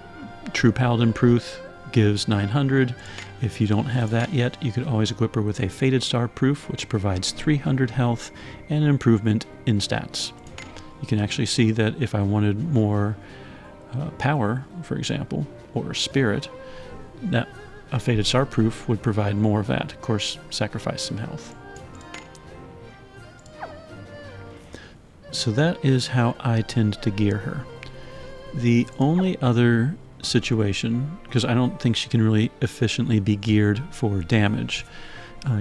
True Paladin Proof gives 900. If you don't have that yet, you could always equip her with a Fated Star Proof, which provides 300 health and an improvement in stats. You can actually see that if I wanted more power, for example, or spirit, that a Fated Star Proof would provide more of that. Of course, sacrifice some health. So that is how I tend to gear her. The only other situation, because I don't think she can really efficiently be geared for damage.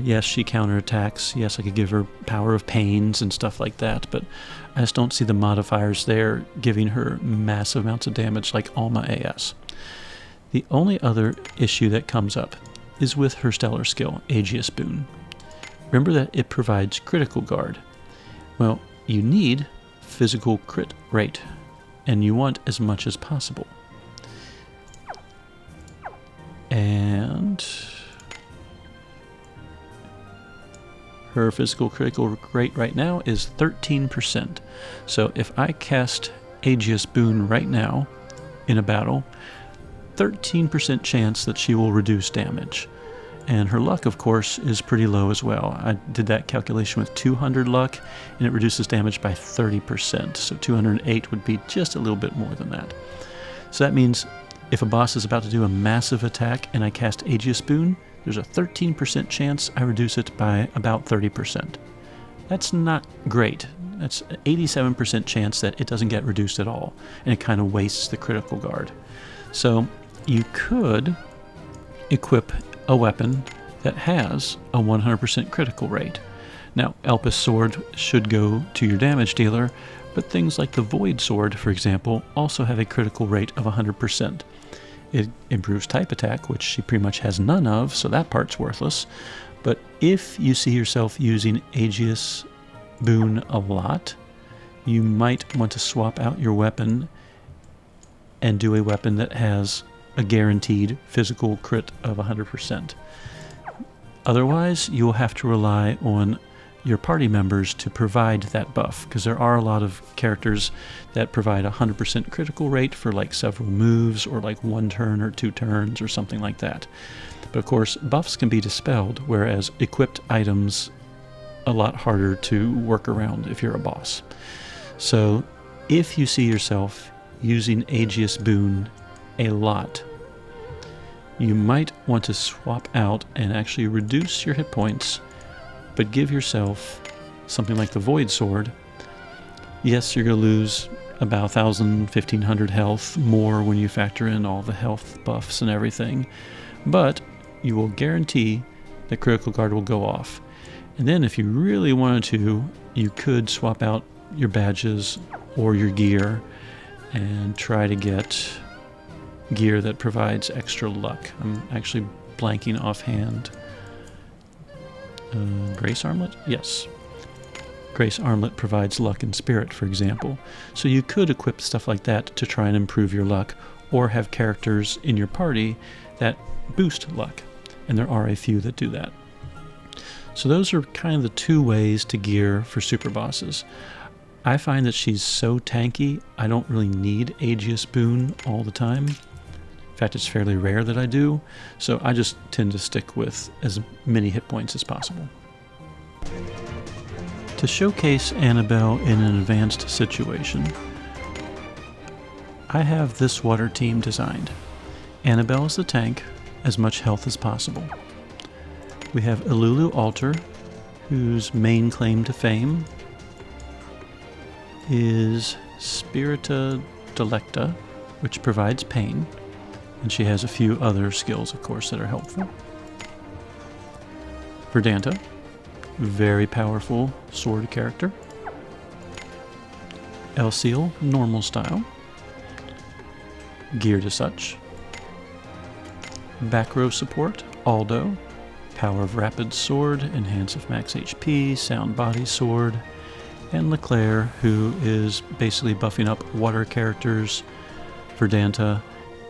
Yes, she counterattacks. Yes, I could give her Power of Pains and stuff like that, but I just don't see the modifiers there giving her massive amounts of damage like Alma AS. The only other issue that comes up is with her stellar skill, Aegis Boon. Remember that it provides critical guard. Well, you need physical crit rate, and you want as much as possible. And her physical critical rate right now is 13%. So if I cast Aegis Boon right now in a battle, 13% chance that she will reduce damage. And her luck, of course, is pretty low as well. I did that calculation with 200 luck, and it reduces damage by 30%. So 208 would be just a little bit more than that. So that means if a boss is about to do a massive attack and I cast Aegis Boon, there's a 13% chance I reduce it by about 30%. That's not great. That's an 87% chance that it doesn't get reduced at all, and it kind of wastes the critical guard. So you could equip a weapon that has a 100% critical rate. Now, Elpis Sword should go to your damage dealer, but things like the Void Sword, for example, also have a critical rate of 100%. It improves type attack, which she pretty much has none of, so that part's worthless. But if you see yourself using Aegis Boon a lot, you might want to swap out your weapon and do a weapon that has a guaranteed physical crit of 100%. Otherwise, you will have to rely on your party members to provide that buff, because there are a lot of characters that provide 100% critical rate for like several moves or like 1 turn or 2 turns or something like that. But of course, buffs can be dispelled, whereas equipped items a lot harder to work around if you're a boss. So if you see yourself using Aegis Boon a lot, you might want to swap out and actually reduce your hit points, but give yourself something like the Void Sword. Yes, you're going to lose about 1,000, 1,500 health more when you factor in all the health buffs and everything, but you will guarantee that critical guard will go off. And then if you really wanted to, you could swap out your badges or your gear and try to get gear that provides extra luck. I'm actually blanking offhand. Grace Armlet? Yes. Grace Armlet provides luck and spirit, for example. So you could equip stuff like that to try and improve your luck, or have characters in your party that boost luck. And there are a few that do that. So those are kind of the two ways to gear for super bosses. I find that she's so tanky, I don't really need Aegis Boon all the time. In fact, it's fairly rare that I do, so I just tend to stick with as many hit points as possible. To showcase Anabel in an advanced situation, I have this water team designed. Anabel is the tank, as much health as possible. We have Ilulu Altar, whose main claim to fame is Spirita Delecta, which provides pain, and she has a few other skills, of course, that are helpful. Verdanta, very powerful sword character. Elseal, normal style, geared as such. Back row support, Aldo, power of rapid sword, enhance of max HP, sound body sword, and Leclerc, who is basically buffing up water characters, Verdanta,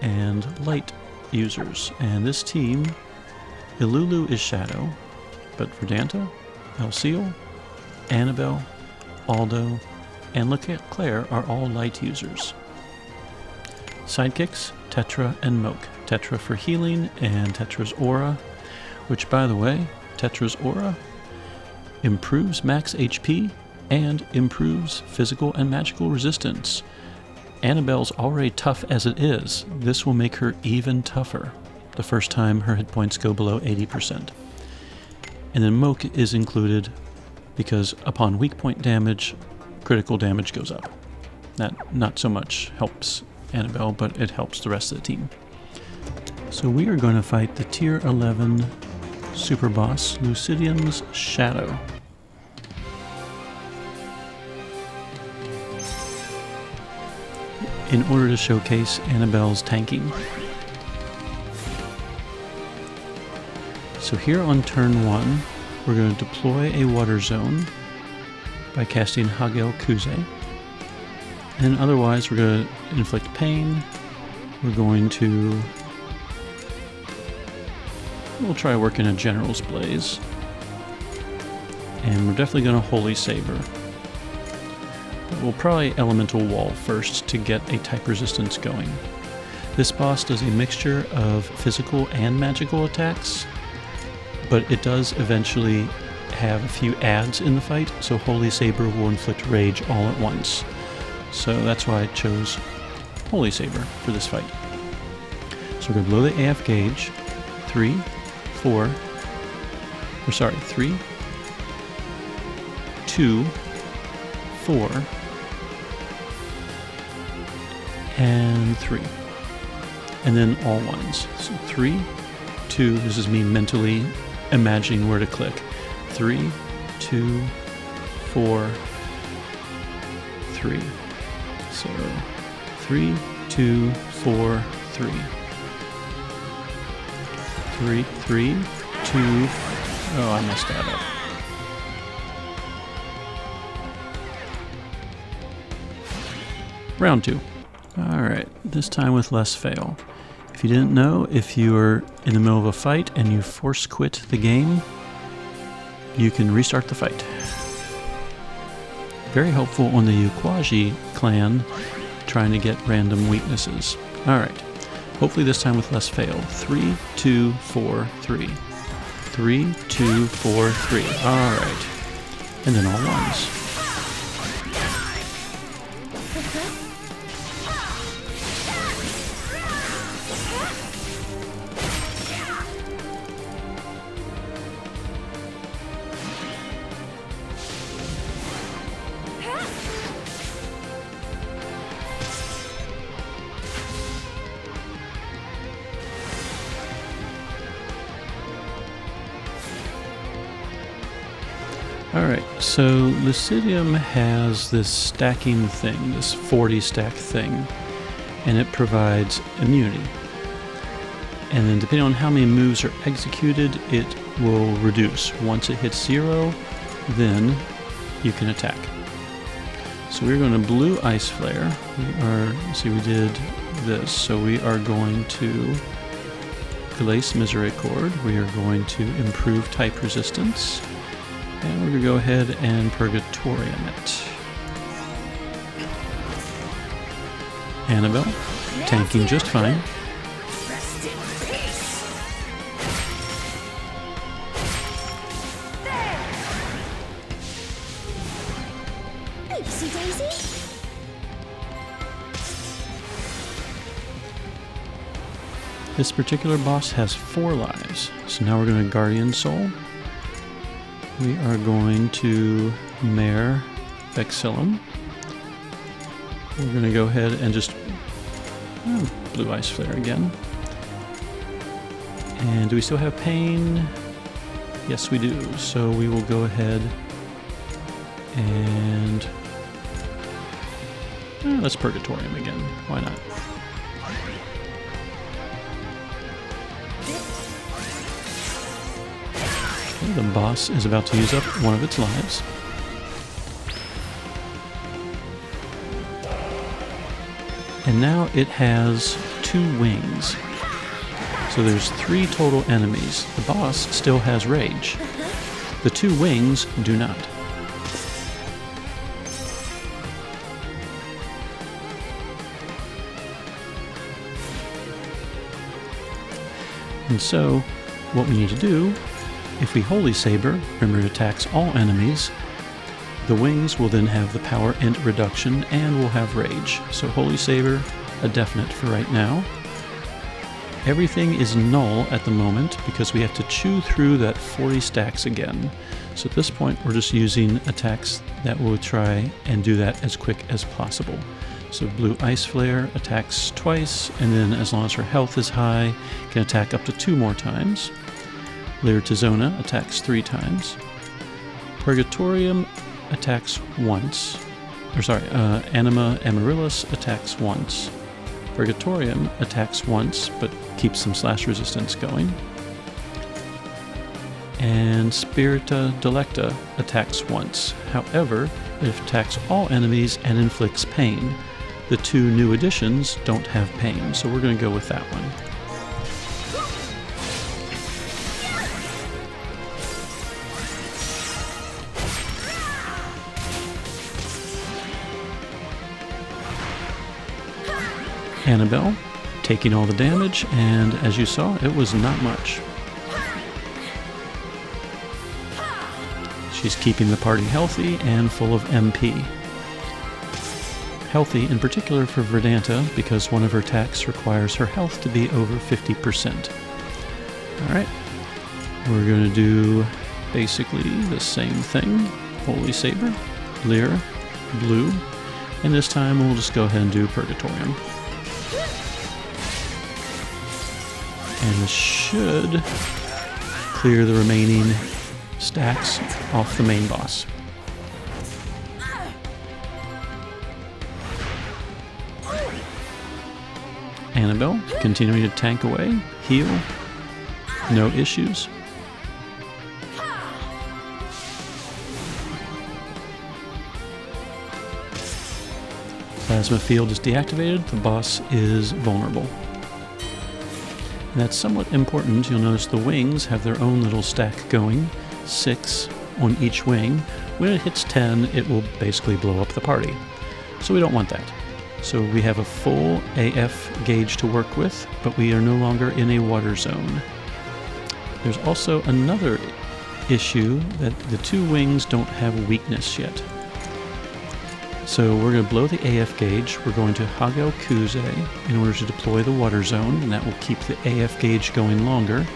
and light users. And this team, Ilulu is Shadow, but Verdanta, Elseal, Anabel, Aldo, and Leclerc are all light users. Sidekicks, Tetra and Moke. Tetra for healing, and Tetra's Aura, which, by the way, Tetra's Aura improves max HP and improves physical and magical resistance. Anabel's already tough as it is. This will make her even tougher the first time her hit points go below 80%. And then Moke is included because upon weak point damage, critical damage goes up. That not so much helps Anabel, but it helps the rest of the team. So we are going to fight the Tier 11 Super Boss, Lucidium's Shadow. In order to showcase Anabel's tanking. So here on turn 1, we're going to deploy a water zone by casting Hagel Kuze. And otherwise, we're going to inflict pain. We're going to... We'll try working a General's Blaze. And we're definitely going to Holy Saber. But we'll probably Elemental Wall first to get a type resistance going. This boss does a mixture of physical and magical attacks, but it does eventually have a few adds in the fight, so Holy Saber will inflict rage all at once. So that's why I chose Holy Saber for this fight. So we're going to blow the AF gauge. 3, 4, 2, 4, and 3. And then all ones. So 3, 2, this is me mentally imagining where to click. 3, 2, 4, 3. So 3, 2, 4, 3. 3, 3, 2. Oh, I messed that up. Round 2. Alright, this time with less fail. If you didn't know, if you are in the middle of a fight and you force quit the game, you can restart the fight. Very helpful on the Ukwaji clan trying to get random weaknesses. Alright, hopefully this time with less fail. 3, 2, 4, 3. 3, 2, 4, 3. Alright. And then all ones. Alright, so Lucidium has this stacking thing, this 40 stack thing, and it provides immunity. And then depending on how many moves are executed, it will reduce. Once it hits 0, then you can attack. So we're going to blue Ice Flare. We did this, so we are going to Glace Misericord. We are going to improve type resistance. And we're going to go ahead and Purgatorium it. Anabel, tanking just fine. Rest in peace. There. Oopsie daisy. This particular boss has 4 lives. So now we're going to Guardian Soul. We are going to Mare Vexillum. We're going to go ahead and just blue Ice Flare again. And do we still have pain? Yes, we do. So we will go ahead and let's Purgatorium again. Why not? The boss is about to use up one of its lives. And now it has 2 wings. So there's 3 total enemies. The boss still has rage. The 2 wings do not. And so, what we need to do, if we Holy Saber, remember it attacks all enemies, the wings will then have the power int reduction and will have rage. So Holy Saber, a definite for right now. Everything is null at the moment because we have to chew through that 40 stacks again. So at this point we're just using attacks that will try and do that as quick as possible. So blue Ice Flare attacks twice, and then as long as her health is high, can attack up to 2 more times. Lyritizona attacks 3 times. Purgatorium attacks once. Anima Amaryllis attacks once. Purgatorium attacks once, but keeps some slash resistance going. And Spirita Delecta attacks once. However, it attacks all enemies and inflicts pain. The 2 new additions don't have pain, so we're going to go with that one. Anabel, taking all the damage, and as you saw, it was not much. She's keeping the party healthy and full of MP. Healthy in particular for Verdanta, because one of her attacks requires her health to be over 50%. Alright, we're going to do basically the same thing. Holy Saber, Lyra, Blue, and this time we'll just go ahead and do Purgatorium. And this should clear the remaining stacks off the main boss. Anabel, continuing to tank away, heal, no issues. Plasma field is deactivated, the boss is vulnerable. And that's somewhat important. You'll notice the wings have their own little stack going, 6 on each wing. When it hits 10, it will basically blow up the party. So we don't want that. So we have a full AF gauge to work with, but we are no longer in a water zone. There's also another issue that the 2 wings don't have weakness yet. So we're going to blow the AF gauge. We're going to Hagel Kuze in order to deploy the water zone, and that will keep the AF gauge going longer.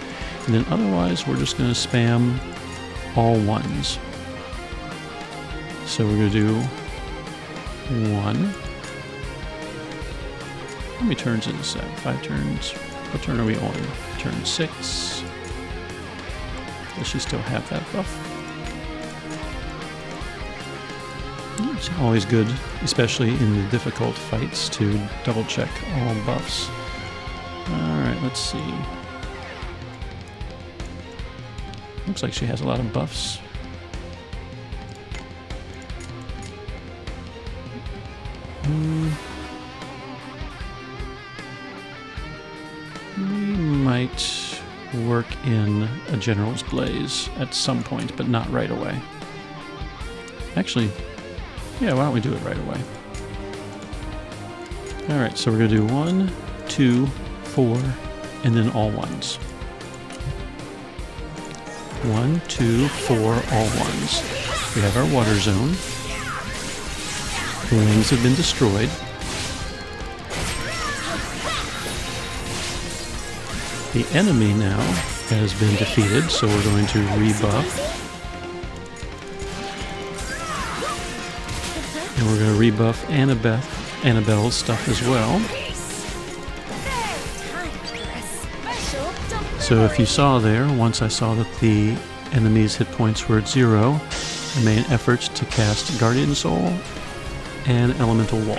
And then otherwise, we're just going to spam all 1s. So we're going to do 1. How many turns is that? 5 turns. What turn are we on? Turn 6. Does she still have that buff? It's always good, especially in the difficult fights, to double check all buffs. Alright, let's see. Looks like she has a lot of buffs. We might work in a General's Blaze at some point, but not right away. Actually, yeah, why don't we do it right away? Alright, so we're going to do 1, 2, 4, and then all ones. 1, 2, 4, all ones. We have our water zone. The wings have been destroyed. The enemy now has been defeated, so we're going to rebuff. And we're going to rebuff Anabel's stuff as well. So if you saw there, once I saw that the enemy's hit points were at 0, I made an effort to cast Guardian Soul and Elemental Wall.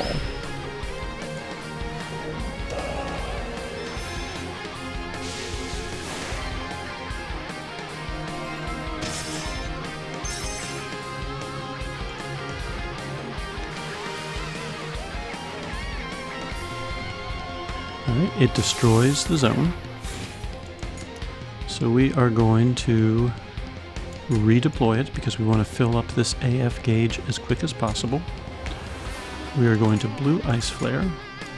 Alright, it destroys the zone. So we are going to redeploy it because we want to fill up this AF gauge as quick as possible. We are going to Blue Ice Flare.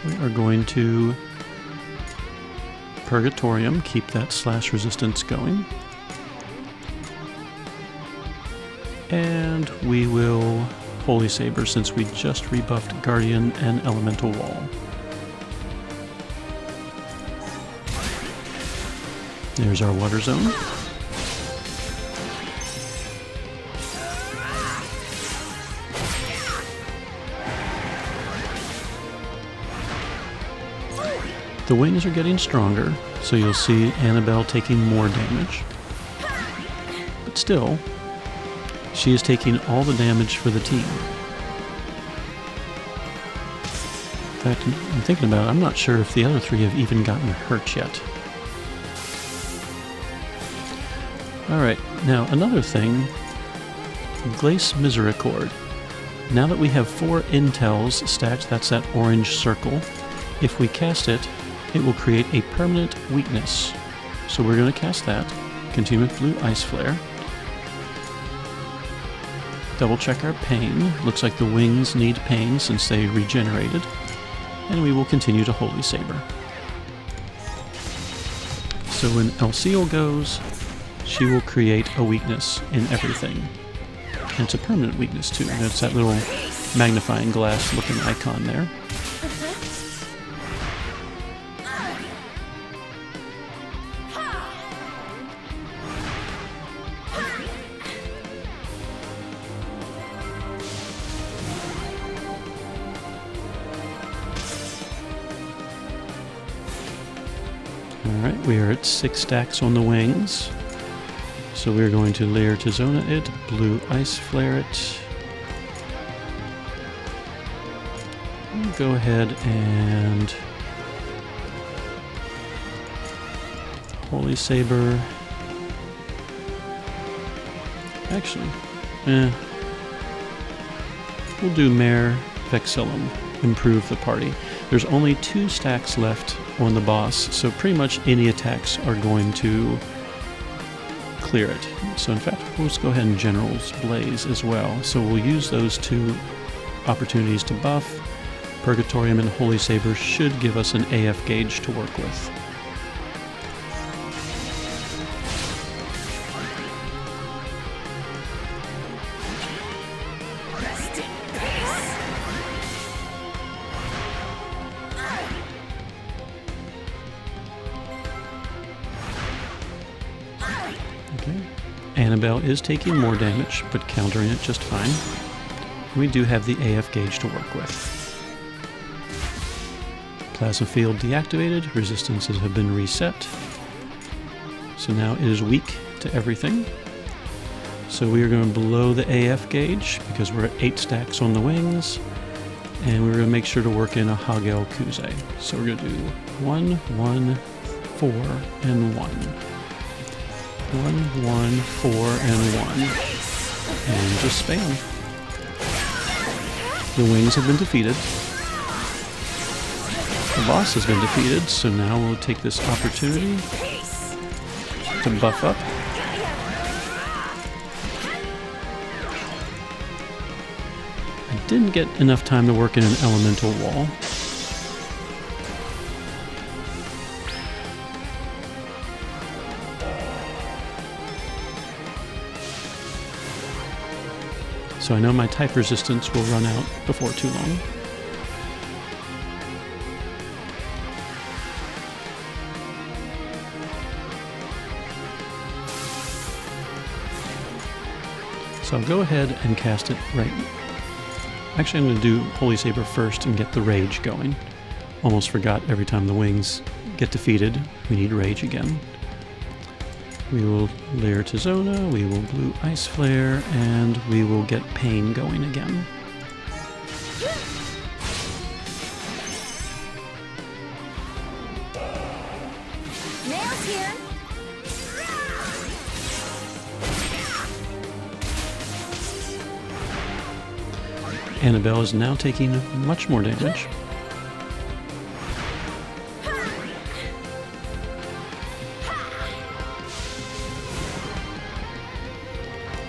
We are going to Purgatorium, keep that slash resistance going. And we will Holy Saber since we just rebuffed Guardian and Elemental Wall. There's our water zone. The wings are getting stronger, so you'll see Anabel taking more damage. But still, she is taking all the damage for the team. In fact, I'm thinking about it, I'm not sure if the other three have even gotten hurt yet. Alright, now another thing, Glace Misericord. Now that we have 4 intels stacked, that's that orange circle, if we cast it, it will create a permanent weakness. So we're going to cast that, continue with Blue Ice Flare. Double check our pain, looks like the wings need pain since they regenerated, and we will continue to Holy Saber. So when Elseal goes, she will create a weakness in everything. And it's a permanent weakness too. That's that little magnifying glass looking icon there. Alright, we are at 6 stacks on the wings. So we're going to Layer to Zona it, Blue Ice Flare it. We'll go ahead and Holy Saber. Actually, we'll do Mare Vexillum, improve the party. There's only 2 stacks left on the boss, so pretty much any attacks are going to clear it. So in fact, let's go ahead and General's Blaze as well. So we'll use those 2 opportunities to buff. Purgatorium and Holy Saber should give us an AF gauge to work with. Okay. Anabel is taking more damage, but countering it just fine. We do have the AF gauge to work with. Plasma field deactivated, resistances have been reset. So now it is weak to everything. So we are going to blow the AF gauge because we're at 8 stacks on the wings. And we're going to make sure to work in a Hagel Kuze. So we're going to do 1, 1, 4, and 1. 1, 1, 4, and 1. And just spam. The wings have been defeated. The boss has been defeated, so now we'll take this opportunity to buff up. I didn't get enough time to work in an elemental wall. So I know my type resistance will run out before too long. So I'll go ahead and cast it right. Actually, I'm going to do Holy Saber first and get the Rage going. Almost forgot, every time the wings get defeated, we need Rage again. We will layer to Zona, we will blue Ice Flare, and we will get Pain going again. Nails here. Anabel is now taking much more damage.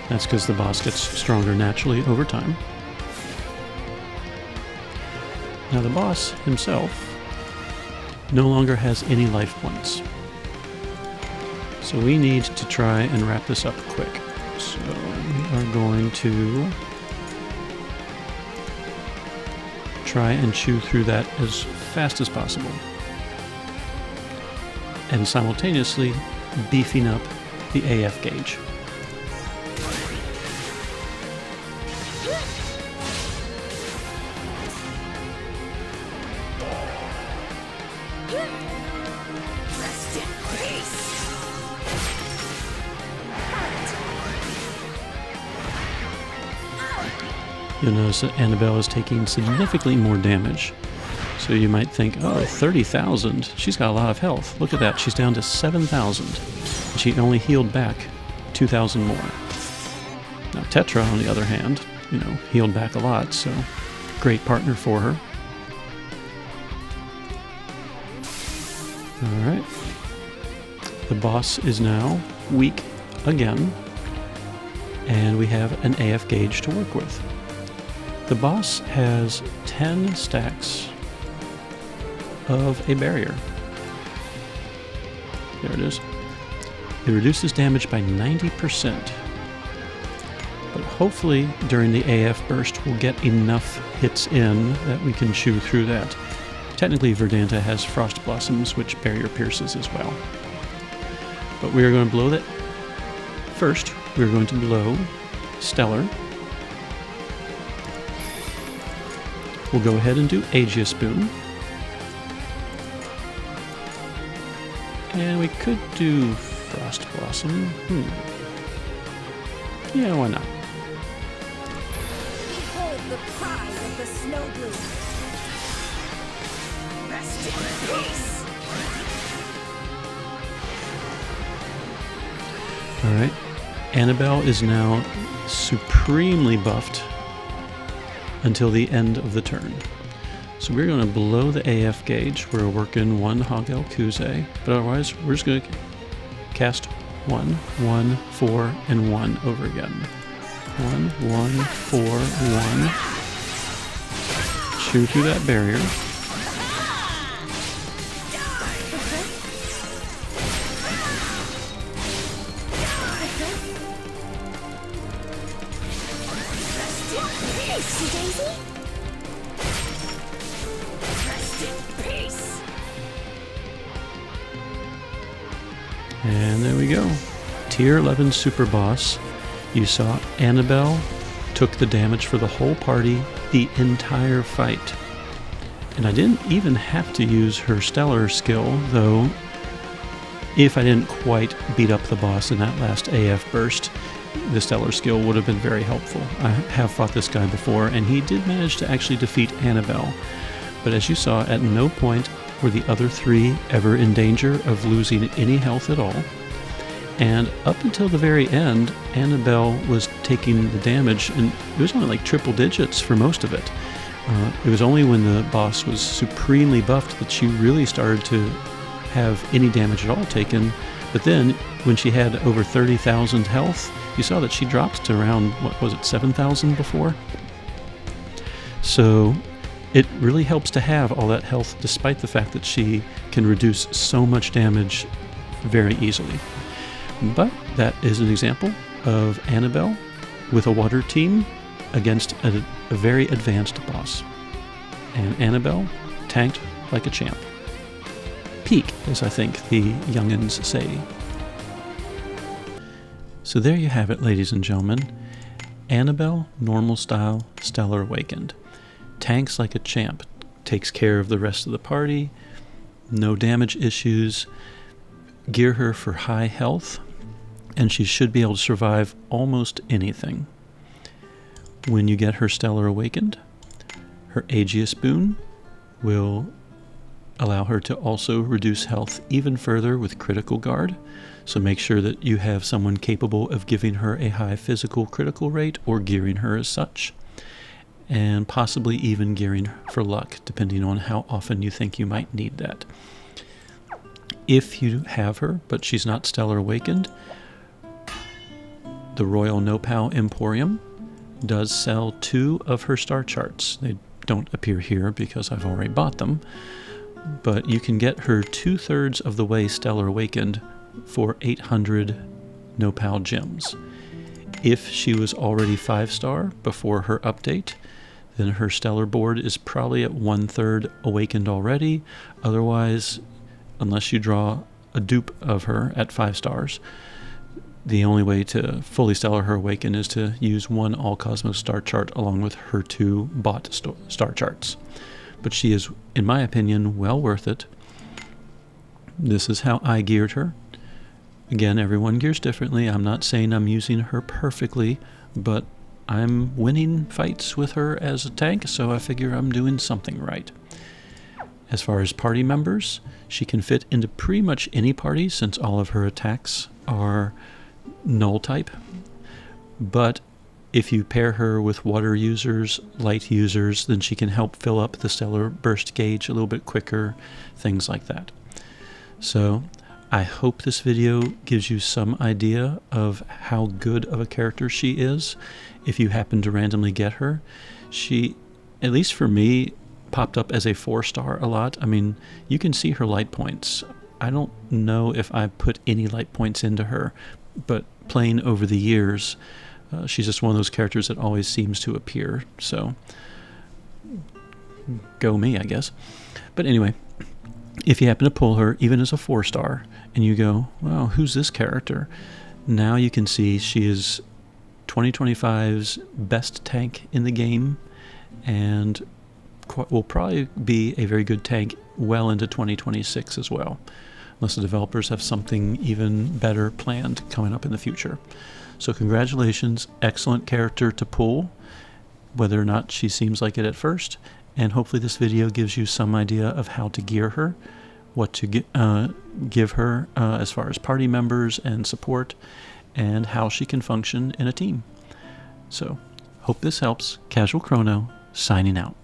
That's because the boss gets stronger naturally over time. Now the boss himself no longer has any life points. So we need to try and wrap this up quick. So we are going to try and chew through that as fast as possible. And simultaneously beefing up the AF gauge. Rest in peace. You'll notice that Anabel is taking significantly more damage. So you might think, oh, 30,000. She's got a lot of health. Look at that. She's down to 7,000. She only healed back 2,000 more. Now Tetra, on the other hand, healed back a lot, so great partner for her. Alright. The boss is now weak again, and we have an AF gauge to work with. The boss has 10 stacks of a barrier. There it is. It reduces damage by 90%. But hopefully during the AF burst we'll get enough hits in that we can chew through that. Technically Verdanta has Frost Blossoms, which barrier pierces as well. But we are going to blow that. First, we're going to blow Stellar. We'll go ahead and do Aegis Boom. And we could do Frost Blossom. Yeah, why not? Behold the pride of the snow bloom. Rest in peace. Alright. Anabel is now supremely buffed until the end of the turn. So we're going to blow the AF gauge. We're working one Hagel Kuze, but otherwise we're just going to cast 1, 1, 4, and 1 over again. 1, 1, 4, 1. Chew through that barrier. And there we go. Tier 11 Super Boss. You saw Anabel took the damage for the whole party the entire fight. And I didn't even have to use her Stellar skill, though if I didn't quite beat up the boss in that last AF burst, the stellar skill would have been very helpful. I have fought this guy before, and he did manage to actually defeat Anabel. But as you saw, at no point were the other three ever in danger of losing any health at all. And up until the very end, Anabel was taking the damage, and it was only like triple digits for most of it. It was only when the boss was supremely buffed that she really started to have any damage at all taken. But then, when she had over 30,000 health, you saw that she dropped to around, what was it, 7,000 before? So it really helps to have all that health, despite the fact that she can reduce so much damage very easily. But that is an example of Anabel with a water team against a very advanced boss. And Anabel tanked like a champ. Peak, as I think the youngins say. So there you have it, ladies and gentlemen. Anabel, normal style, Stellar Awakened. Tanks like a champ. Takes care of the rest of the party. No damage issues. Gear her for high health. And she should be able to survive almost anything. When you get her Stellar Awakened, her Aegis boon will allow her to also reduce health even further with critical guard. So make sure that you have someone capable of giving her a high physical critical rate or gearing her as such. And possibly even gearing for luck, depending on how often you think you might need that. If you have her, but she's not Stellar Awakened, the Royal No-Pow Emporium does sell 2 of her star charts. They don't appear here because I've already bought them. But you can get her 2/3 of the way Stellar Awakened for 800 No-Pow gems. If she was already 5-star before her update, then her Stellar board is probably at 1/3 awakened already. Otherwise, unless you draw a dupe of her at 5 stars, the only way to fully Stellar her awaken is to use 1 All Cosmos star chart along with her 2 bought star charts. But she is, in my opinion, well worth it. This is how I geared her. Again, everyone gears differently. I'm not saying I'm using her perfectly, but I'm winning fights with her as a tank, so I figure I'm doing something right. As far as party members, she can fit into pretty much any party since all of her attacks are null type. But if you pair her with water users, light users, then she can help fill up the stellar burst gauge a little bit quicker, things like that. So I hope this video gives you some idea of how good of a character she is. If you happen to randomly get her, she, at least for me, popped up as a 4-star a lot. I mean, you can see her light points. I don't know if I put any light points into her, but playing over the years, she's just one of those characters that always seems to appear. So, go me, I guess. But anyway, if you happen to pull her, even as a 4-star, and you go, wow, who's this character? Now you can see she is 2025's best tank in the game, and will probably be a very good tank well into 2026 as well, unless the developers have something even better planned coming up in the future. So congratulations, excellent character to pull, whether or not she seems like it at first, and hopefully this video gives you some idea of how to gear her, what to give her as far as party members and support, and how she can function in a team. So, hope this helps. Casual Crono, signing out.